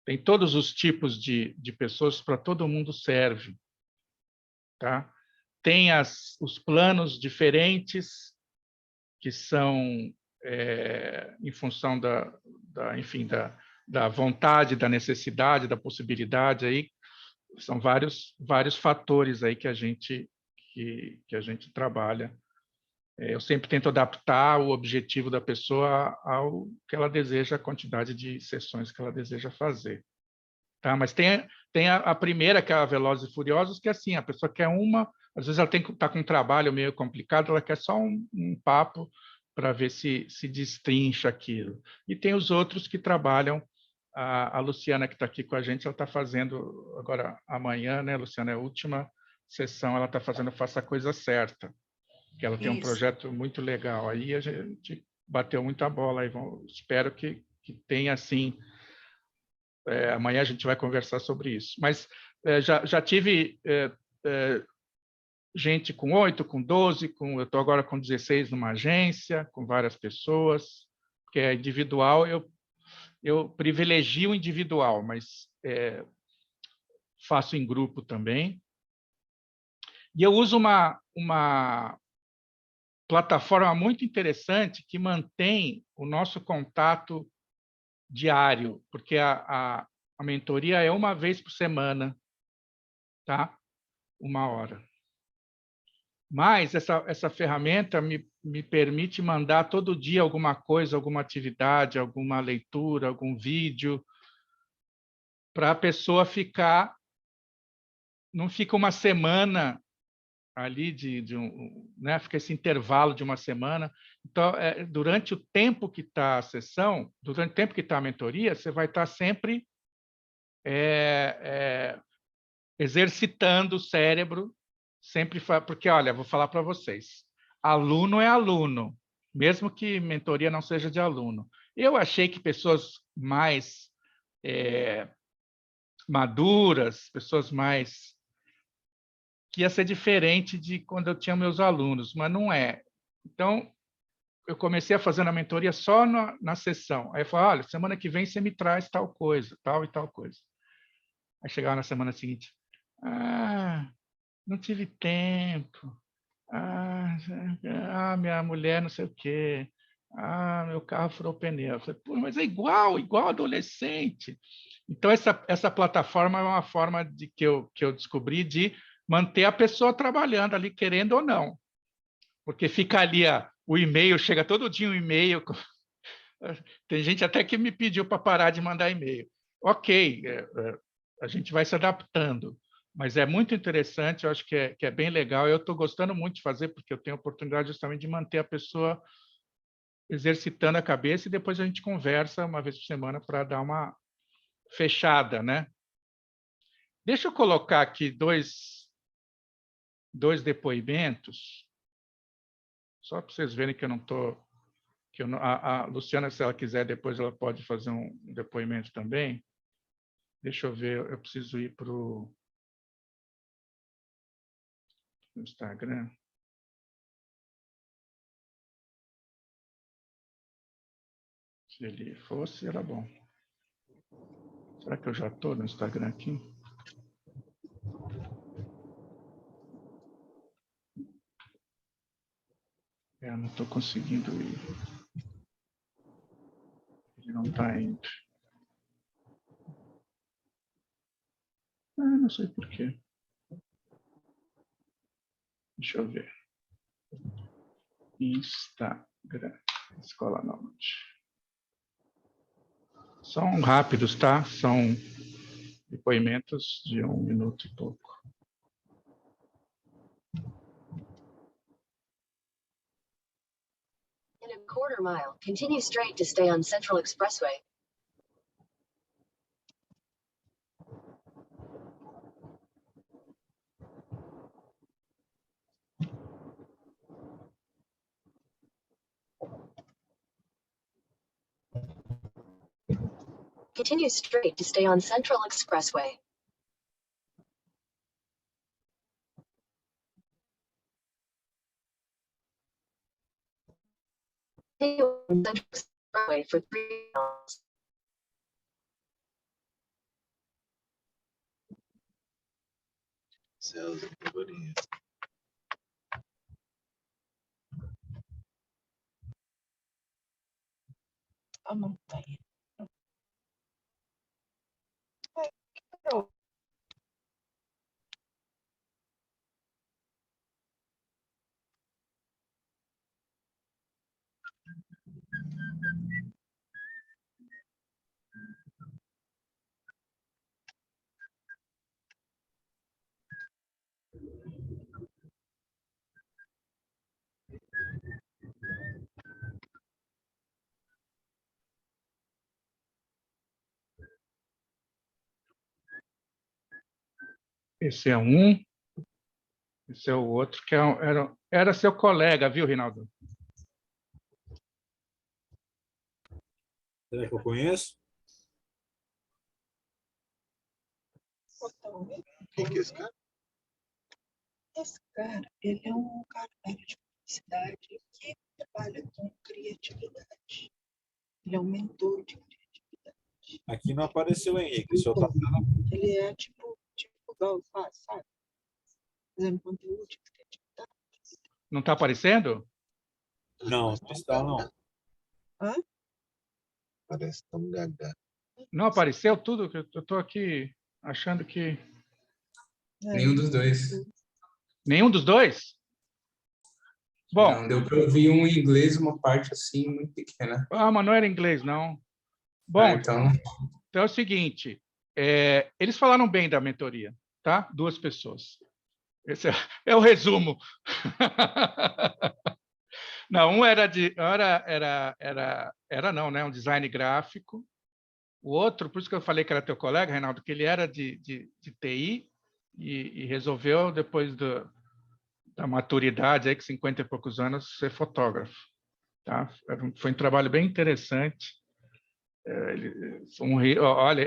tem todos os tipos de pessoas, para todo mundo serve. Tá? Tem os planos diferentes, que são em função da vontade, da necessidade, da possibilidade. Aí são vários fatores aí que a gente trabalha. Eu sempre tento adaptar o objetivo da pessoa ao que ela deseja, a quantidade de sessões que ela deseja fazer. Tá? Mas tem a primeira, que é a Velozes e Furiosos, que é assim, a pessoa quer às vezes ela está com um trabalho meio complicado, ela quer só um papo para ver se destrincha aquilo. E tem os outros que trabalham a Luciana, que está aqui com a gente, ela está fazendo agora amanhã, né, Luciana? É a última sessão, ela está fazendo Faça a Coisa Certa, que ela tem um projeto muito legal. Aí a gente bateu muita bola, aí espero que tenha, assim, amanhã a gente vai conversar sobre isso. Mas já tive gente com 8, com 12, eu estou agora com 16 numa agência, com várias pessoas, porque é individual, eu privilegio o individual, mas faço em grupo também. E eu uso uma plataforma muito interessante que mantém o nosso contato diário, porque a mentoria é uma vez por semana, tá? 1 hora. Mas essa ferramenta me permite mandar todo dia alguma coisa, alguma atividade, alguma leitura, algum vídeo, para a pessoa ficar, não fica uma semana ali né, fica esse intervalo de uma semana. Então, durante o tempo que está a sessão, durante o tempo que está a mentoria, você vai estar sempre exercitando o cérebro, sempre porque, olha, vou falar para vocês, aluno é aluno, mesmo que mentoria não seja de aluno. Eu achei que pessoas mais maduras, pessoas mais... que ia ser diferente de quando eu tinha meus alunos, mas não é. Então, eu comecei a fazer a mentoria só na sessão. Aí eu falei, olha, semana que vem você me traz tal coisa, tal e tal coisa. Aí chegava na semana seguinte, não tive tempo. Minha mulher não sei o quê. Meu carro furou o pneu. Eu falei, pô, mas é igual adolescente. Então, essa plataforma é uma forma que eu descobri de manter a pessoa trabalhando ali, querendo ou não. Porque fica ali, o e-mail, chega todo dia um e-mail. Tem gente até que me pediu para parar de mandar e-mail. Ok, a gente vai se adaptando, mas é muito interessante, eu acho que é bem legal. Eu estou gostando muito de fazer, porque eu tenho a oportunidade justamente de manter a pessoa exercitando a cabeça e depois a gente conversa uma vez por semana para dar uma fechada, né? Deixa eu colocar aqui dois depoimentos, só para vocês verem que eu não estou... a Luciana, se ela quiser, depois ela pode fazer um depoimento também. Deixa eu ver, eu preciso ir para o Instagram. Se ele fosse, era bom. Será que eu já estou no Instagram aqui? Não estou conseguindo ir. Ele não está indo. Não sei por quê. Deixa eu ver. Instagram. Escola Nômade. São rápidos, tá? São depoimentos de 1 minuto e pouco. In a quarter mile, continue straight to stay on Central Expressway. Continue straight to stay on Central Expressway. Continue on Central Expressway for 3 miles. Céus, que bonito. A montanha. Esse é um. Esse é o outro, que era seu colega, viu, Rinaldo? Será que eu conheço? Quem que é esse cara? Esse cara, ele é um cara da área de publicidade que trabalha com criatividade. Ele é um mentor de criatividade. Aqui não apareceu, Henrique. Só tá... Ele é tipo igual faz, sabe? Fazendo conteúdo de criatividade. Não está aparecendo? Não, não está, não. Hã? Parece tão gaga. Não apareceu tudo? Eu estou aqui achando que... Nenhum dos dois. Nenhum dos dois? Bom... Não, deu para ouvir um em inglês, uma parte assim, muito pequena. Ah, mas não era inglês, não. Bom, Então é o seguinte, eles falaram bem da mentoria, tá? 2 pessoas. Esse é o resumo. Não, um era não, né? Um design gráfico. O outro, por isso que eu falei que era teu colega, Reinaldo, que ele era de TI e resolveu, depois da maturidade, aí, com 50 e poucos anos, ser fotógrafo. Tá? Foi um trabalho bem interessante. Olha,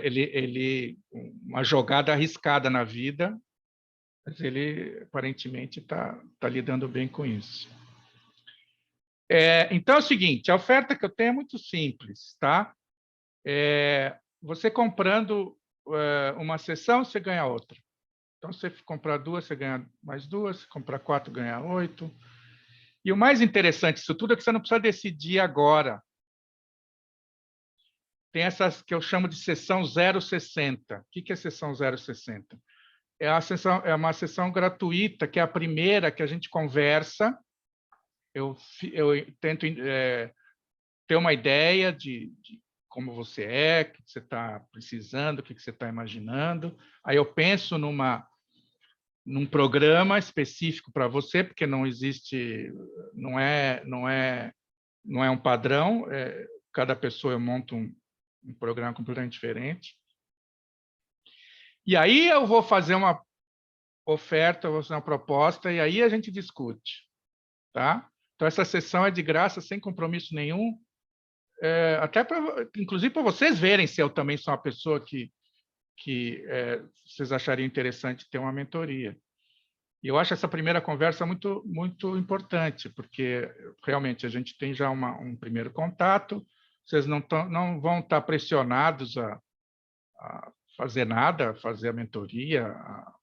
uma jogada arriscada na vida, mas ele aparentemente está lidando bem com isso. Então é o seguinte, a oferta que eu tenho é muito simples, tá? Você comprando uma sessão, você ganha outra. Então, se você comprar 2, você ganha mais 2, se comprar 4, ganha 8. E o mais interessante disso tudo é que você não precisa decidir agora. Tem essas que eu chamo de sessão 060. O que é sessão 060? É uma sessão gratuita, que é a primeira que a gente conversa. Eu tento ter uma ideia de como você é, o que você está precisando, o que você está imaginando. Aí eu penso num programa específico para você, porque não existe, não é um padrão. Cada pessoa eu monto um programa completamente diferente. E aí eu vou fazer uma oferta, eu vou fazer uma proposta, e aí a gente discute. Tá? Então, essa sessão é de graça, sem compromisso nenhum, até inclusive para vocês verem se eu também sou uma pessoa que vocês achariam interessante ter uma mentoria. E eu acho essa primeira conversa muito, muito importante, porque realmente a gente tem já um primeiro contato, vocês não vão estar pressionados a fazer nada, a fazer a mentoria, a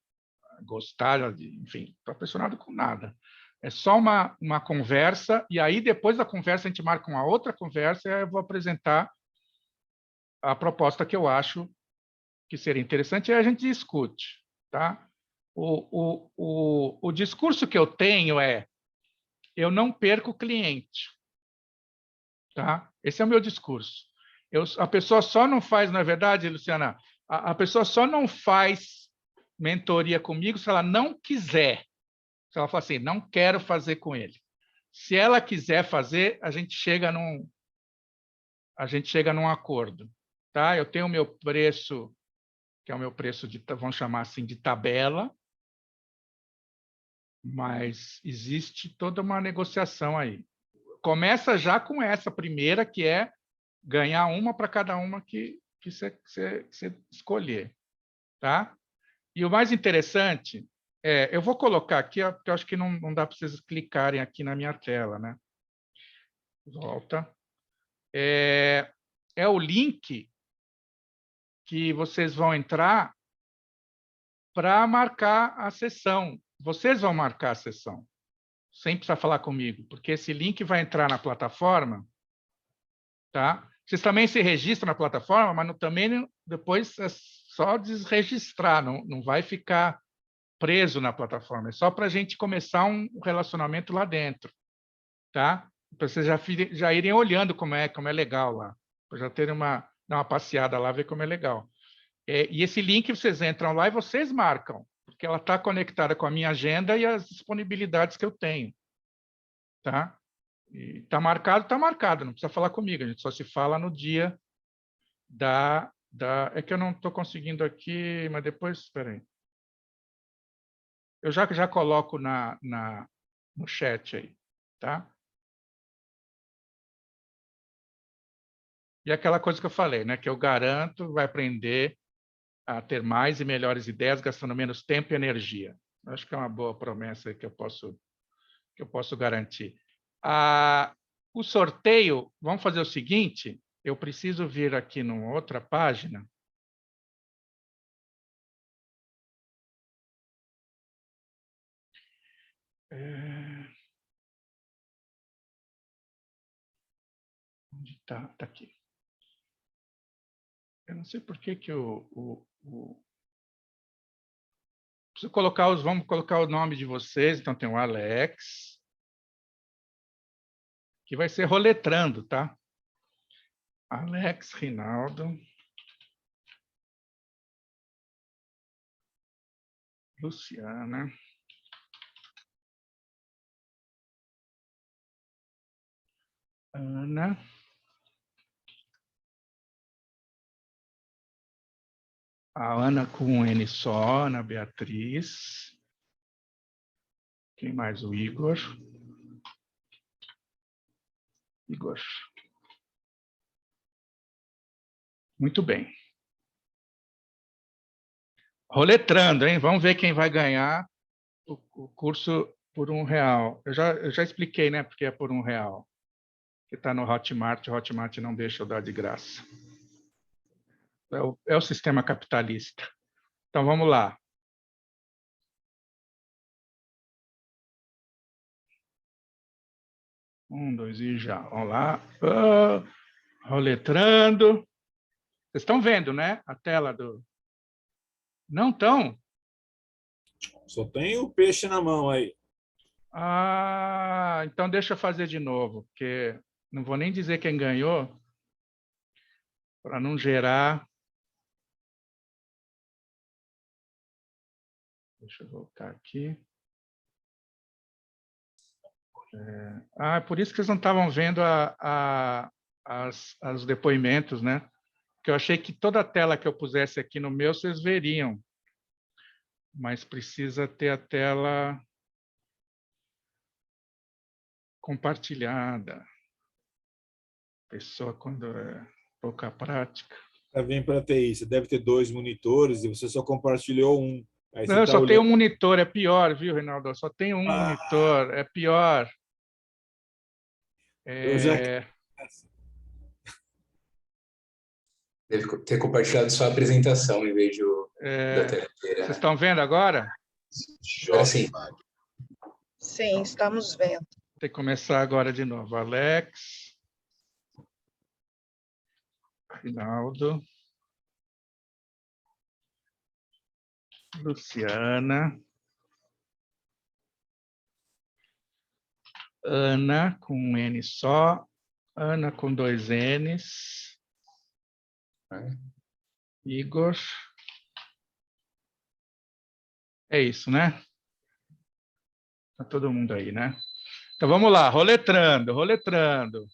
gostar, enfim, não está pressionado com nada. É só uma conversa, e aí depois da conversa a gente marca uma outra conversa, e aí eu vou apresentar a proposta que eu acho que seria interessante, e aí a gente discute. Tá? O discurso que eu tenho eu não perco o cliente. Tá? Esse é o meu discurso. A pessoa só não faz, não é verdade, Luciana? A pessoa só não faz mentoria comigo se ela não quiser. Se ela fala assim, não quero fazer com ele. Se ela quiser fazer, a gente chega num acordo. Tá? Eu tenho o meu preço, que é o meu preço vamos chamar assim, de tabela, mas existe toda uma negociação aí. Começa já com essa primeira, que é ganhar uma para cada uma que você escolher. Tá? E o mais interessante... eu vou colocar aqui, porque eu acho que não dá para vocês clicarem aqui na minha tela, né? Volta. É o link que vocês vão entrar para marcar a sessão. Vocês vão marcar a sessão, sem precisar falar comigo, porque esse link vai entrar na plataforma, tá? Vocês também se registram na plataforma, mas também depois é só desregistrar, não vai ficar preso na plataforma. É só para a gente começar um relacionamento lá dentro, tá? Para vocês já irem olhando como é legal lá. Para já terem dar uma passeada lá, ver como é legal. E esse link vocês entram lá e vocês marcam, porque ela está conectada com a minha agenda e as disponibilidades que eu tenho. Tá? Está marcado, não precisa falar comigo, a gente só se fala no dia É que eu não estou conseguindo aqui, mas depois, espera aí. Eu já coloco no chat aí, tá? E aquela coisa que eu falei, né? Que eu garanto, vai aprender a ter mais e melhores ideias, gastando menos tempo e energia. Acho que é uma boa promessa que eu posso garantir. O sorteio, vamos fazer o seguinte, eu preciso vir aqui numa outra página. Onde está? Está aqui. Eu não sei por que preciso colocar vamos colocar o nome de vocês. Então, tem o Alex, que vai ser roletrando, tá? Alex, Rinaldo, Luciana, Ana, a Ana com um N só, Ana Beatriz. Quem mais? O Igor. Igor. Muito bem. Roletrando, hein? Vamos ver quem vai ganhar o curso por R$1. Eu já expliquei, né? Porque é por R$1. Que está no Hotmart, o Hotmart não deixa eu dar de graça. É o sistema capitalista. Então, vamos lá. Dois e já. Vamos lá. Roletrando. Vocês estão vendo, né? A tela do... Não estão? Só tem o peixe na mão aí. Então deixa eu fazer de novo, porque não vou nem dizer quem ganhou, para não gerar... Deixa eu voltar aqui. Por isso que vocês não estavam vendo os depoimentos, né? Porque eu achei que toda a tela que eu pusesse aqui no meu, vocês veriam. Mas precisa ter a tela compartilhada. Pessoa, quando é pouca prática. Vem para TI, você deve ter 2 monitores e você só compartilhou um. Aí Não, eu tá só tenho olhando... um monitor, é pior, viu, Reinaldo? Eu só tenho um monitor, é pior. Eu já... Deve ter compartilhado só a apresentação em vez da tela inteira. Vocês estão vendo agora? Agora sim. Sim, estamos vendo. Tem que começar agora de novo. Alex. Reinaldo. Luciana. Ana, com um N só. Ana, com 2 Ns. Igor. É isso, né? Tá todo mundo aí, né? Então, vamos lá. Roletrando, roletrando.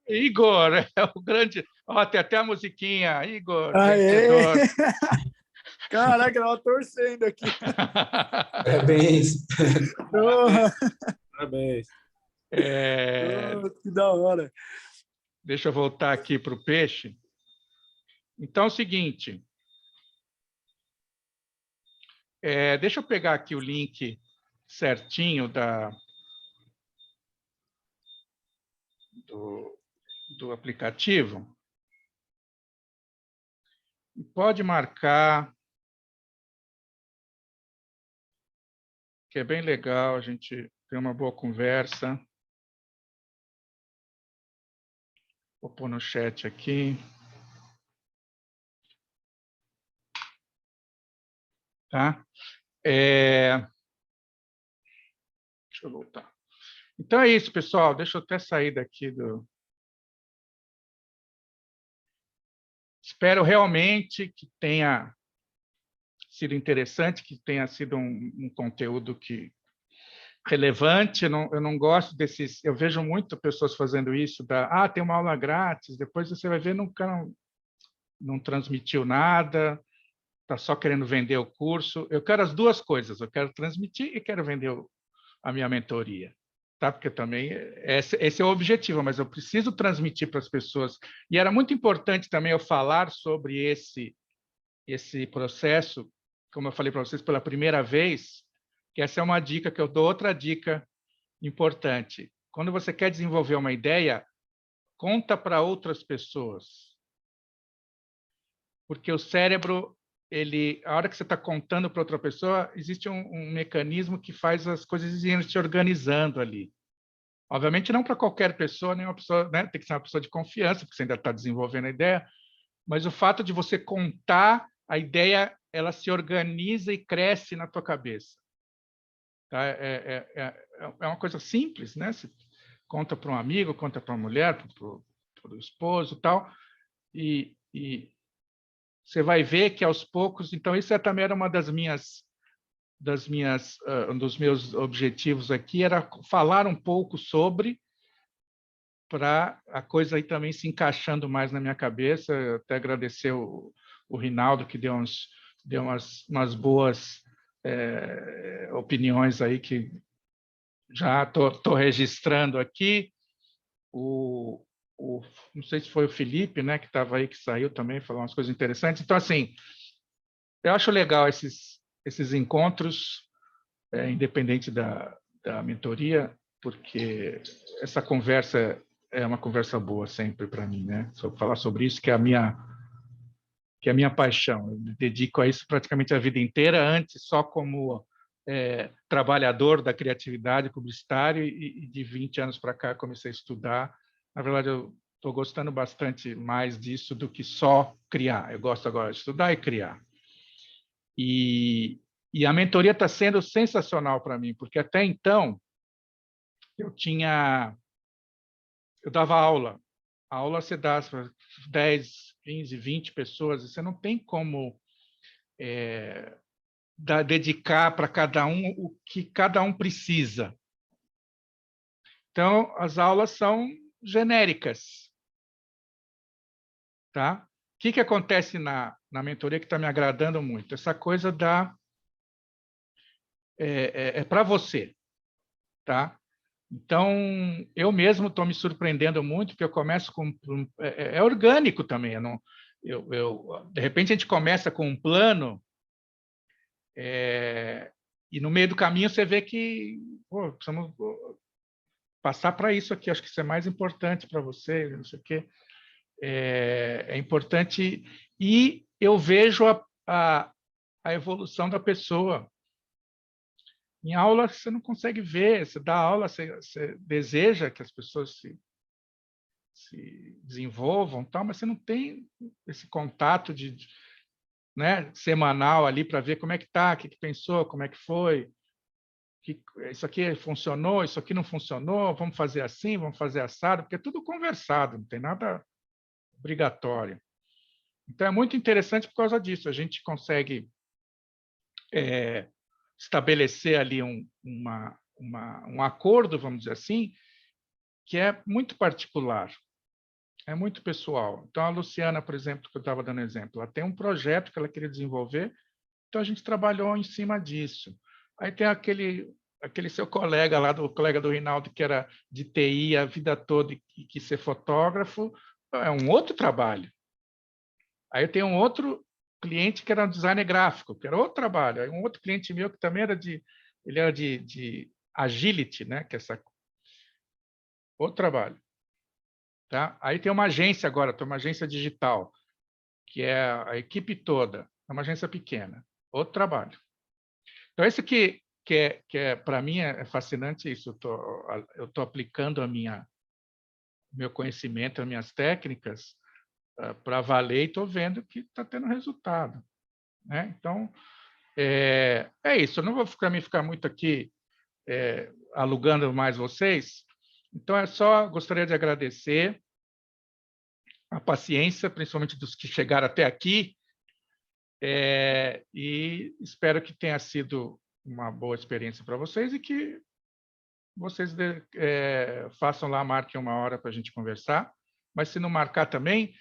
Igor, é o grande... tem até a musiquinha. Igor, vencedor. Caraca, eu estava torcendo aqui. Parabéns. Parabéns. Que da hora. Deixa eu voltar aqui para o peixe. Então, é o seguinte. Deixa eu pegar aqui o link certinho do aplicativo. E pode marcar, que é bem legal, a gente tem uma boa conversa. Vou pôr no chat aqui. Tá? Deixa eu voltar. Então é isso, pessoal. Deixa eu até sair daqui do... Espero realmente que tenha sido interessante, que tenha sido um conteúdo que relevante. Eu não gosto desses... Eu vejo muito pessoas fazendo isso, tem uma aula grátis, depois você vai ver, nunca não transmitiu nada, está só querendo vender o curso. Eu quero as duas coisas, eu quero transmitir e quero vender a minha mentoria. Tá? Porque também esse é o objetivo, mas eu preciso transmitir para as pessoas. E era muito importante também eu falar sobre esse processo, como eu falei para vocês pela primeira vez, que essa é uma dica que eu dou, outra dica importante. Quando você quer desenvolver uma ideia, conta para outras pessoas. Porque o cérebro, a hora que você está contando para outra pessoa, existe um mecanismo que faz as coisas irem se organizando ali. Obviamente, não para qualquer pessoa, nenhuma pessoa, né? Tem que ser uma pessoa de confiança, porque você ainda está desenvolvendo a ideia, mas o fato de você contar a ideia, ela se organiza e cresce na tua cabeça. Tá? É uma coisa simples, né? Você conta para um amigo, conta para uma mulher, para o esposo e tal, e você vai ver que aos poucos... Então, isso também era uma um dos meus objetivos aqui, era falar um pouco sobre, para a coisa aí também se encaixando mais na minha cabeça. Eu até agradecer o Rinaldo, que deu umas boas opiniões aí, que já estou registrando aqui. Não sei se foi o Felipe, né, que estava aí, que saiu também, falou umas coisas interessantes. Então, assim, eu acho legal esses encontros, independente da mentoria, porque essa conversa é uma conversa boa sempre para mim, né? Falar sobre isso, que é a minha paixão. Eu me dedico a isso praticamente a vida inteira, antes só como trabalhador da criatividade, publicitário, e de 20 anos para cá comecei a estudar. Na verdade, eu estou gostando bastante mais disso do que só criar. Eu gosto agora de estudar e criar. E a mentoria está sendo sensacional para mim, porque até então eu dava aula. A aula você dá para 10, 15, 20 pessoas, e você não tem como dedicar para cada um o que cada um precisa. Então, as aulas são genéricas. Tá? O que acontece na mentoria que está me agradando muito? Essa coisa para você. Tá? Então, eu mesmo estou me surpreendendo muito, porque eu começo com... É orgânico também. De repente, a gente começa com um plano, e no meio do caminho você vê que precisamos passar para isso aqui, acho que isso é mais importante para você, não sei o quê. É importante, e eu vejo a evolução da pessoa. Em aula, você não consegue ver, você dá aula, você deseja que as pessoas se desenvolvam, tal, mas você não tem esse contato né, semanal ali para ver como é que está, o que pensou, como é que foi, isso aqui funcionou, isso aqui não funcionou, vamos fazer assim, vamos fazer assado, porque é tudo conversado, não tem nada obrigatório. Então, é muito interessante por causa disso. A gente consegue estabelecer ali um acordo, vamos dizer assim, que é muito particular, é muito pessoal. Então, a Luciana, por exemplo, que eu estava dando exemplo, ela tem um projeto que ela queria desenvolver, então a gente trabalhou em cima disso. Aí tem aquele seu colega lá, o colega do Rinaldo, que era de TI a vida toda e quis ser fotógrafo, é um outro trabalho. Aí eu tenho um outro cliente que era um designer gráfico, que era outro trabalho. Aí um outro cliente meu que também era ele era de agility, né? Que é outro trabalho. Tá? Aí tem uma agência agora, tem uma agência digital, que é a equipe toda, é uma agência pequena, outro trabalho. Então, isso que para mim é fascinante, isso. Eu tô aplicando meu conhecimento, as minhas técnicas para valer, e estou vendo que está tendo resultado. Né? Então, é isso. Eu não vou ficar muito aqui alugando mais vocês. Então, gostaria de agradecer a paciência, principalmente dos que chegaram até aqui, e espero que tenha sido uma boa experiência para vocês e que vocês façam lá, marquem uma hora para a gente conversar. Mas se não marcar também,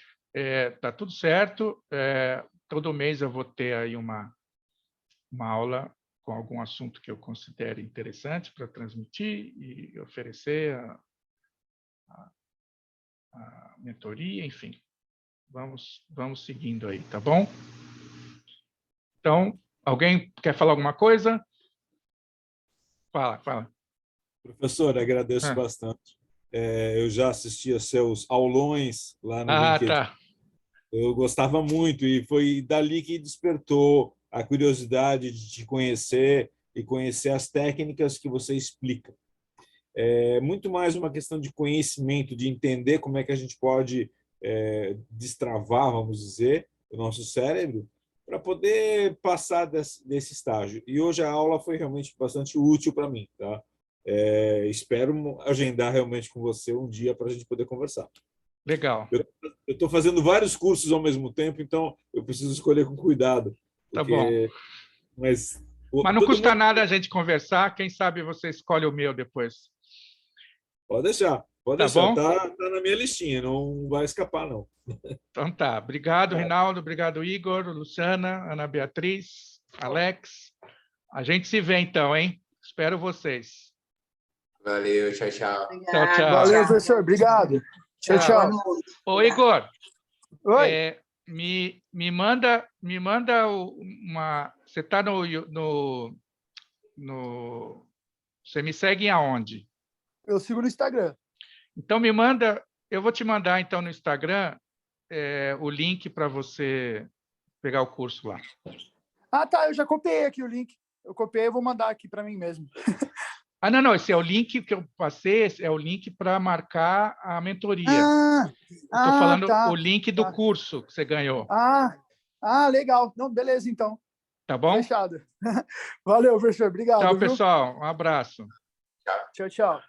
tá tudo certo. Todo mês eu vou ter aí uma aula com algum assunto que eu considere interessante para transmitir e oferecer a mentoria, enfim. Vamos seguindo aí, tá bom? Então, alguém quer falar alguma coisa? Fala. Professor, agradeço bastante. Eu já assisti a seus aulões lá no LinkedIn. Tá. Eu gostava muito e foi dali que despertou a curiosidade de te conhecer e conhecer as técnicas que você explica. É muito mais uma questão de conhecimento, de entender como é que a gente pode destravar, vamos dizer, o nosso cérebro para poder passar desse estágio. E hoje a aula foi realmente bastante útil para mim, tá? Espero agendar realmente com você um dia para a gente poder conversar. Legal. Eu estou fazendo vários cursos ao mesmo tempo, então eu preciso escolher com cuidado. Tá bom. Mas não custa nada a gente conversar, quem sabe você escolhe o meu depois. Pode deixar. Pode deixar. Bom? Tá na minha listinha, não vai escapar, não. Então tá. Obrigado, Rinaldo. Obrigado, Igor, Luciana, Ana Beatriz, Alex. A gente se vê então, hein? Espero vocês. Valeu, tchau. Tchau. Valeu, professor. Obrigado. Tchau. Ô, Igor. Oi. Me manda uma... Você está no... Você me segue aonde? Eu sigo no Instagram. Então, me manda... Eu vou te mandar, então, no Instagram o link para você pegar o curso lá. Tá. Eu já copiei aqui o link. Eu copiei e vou mandar aqui para mim mesmo. Não. Esse é o link que eu passei, é o link para marcar a mentoria. Estou falando o link do curso que você ganhou. Legal. Não, beleza, então. Tá bom? Fechado. Valeu, professor. Obrigado. Tchau, pessoal. Um abraço. Tchau.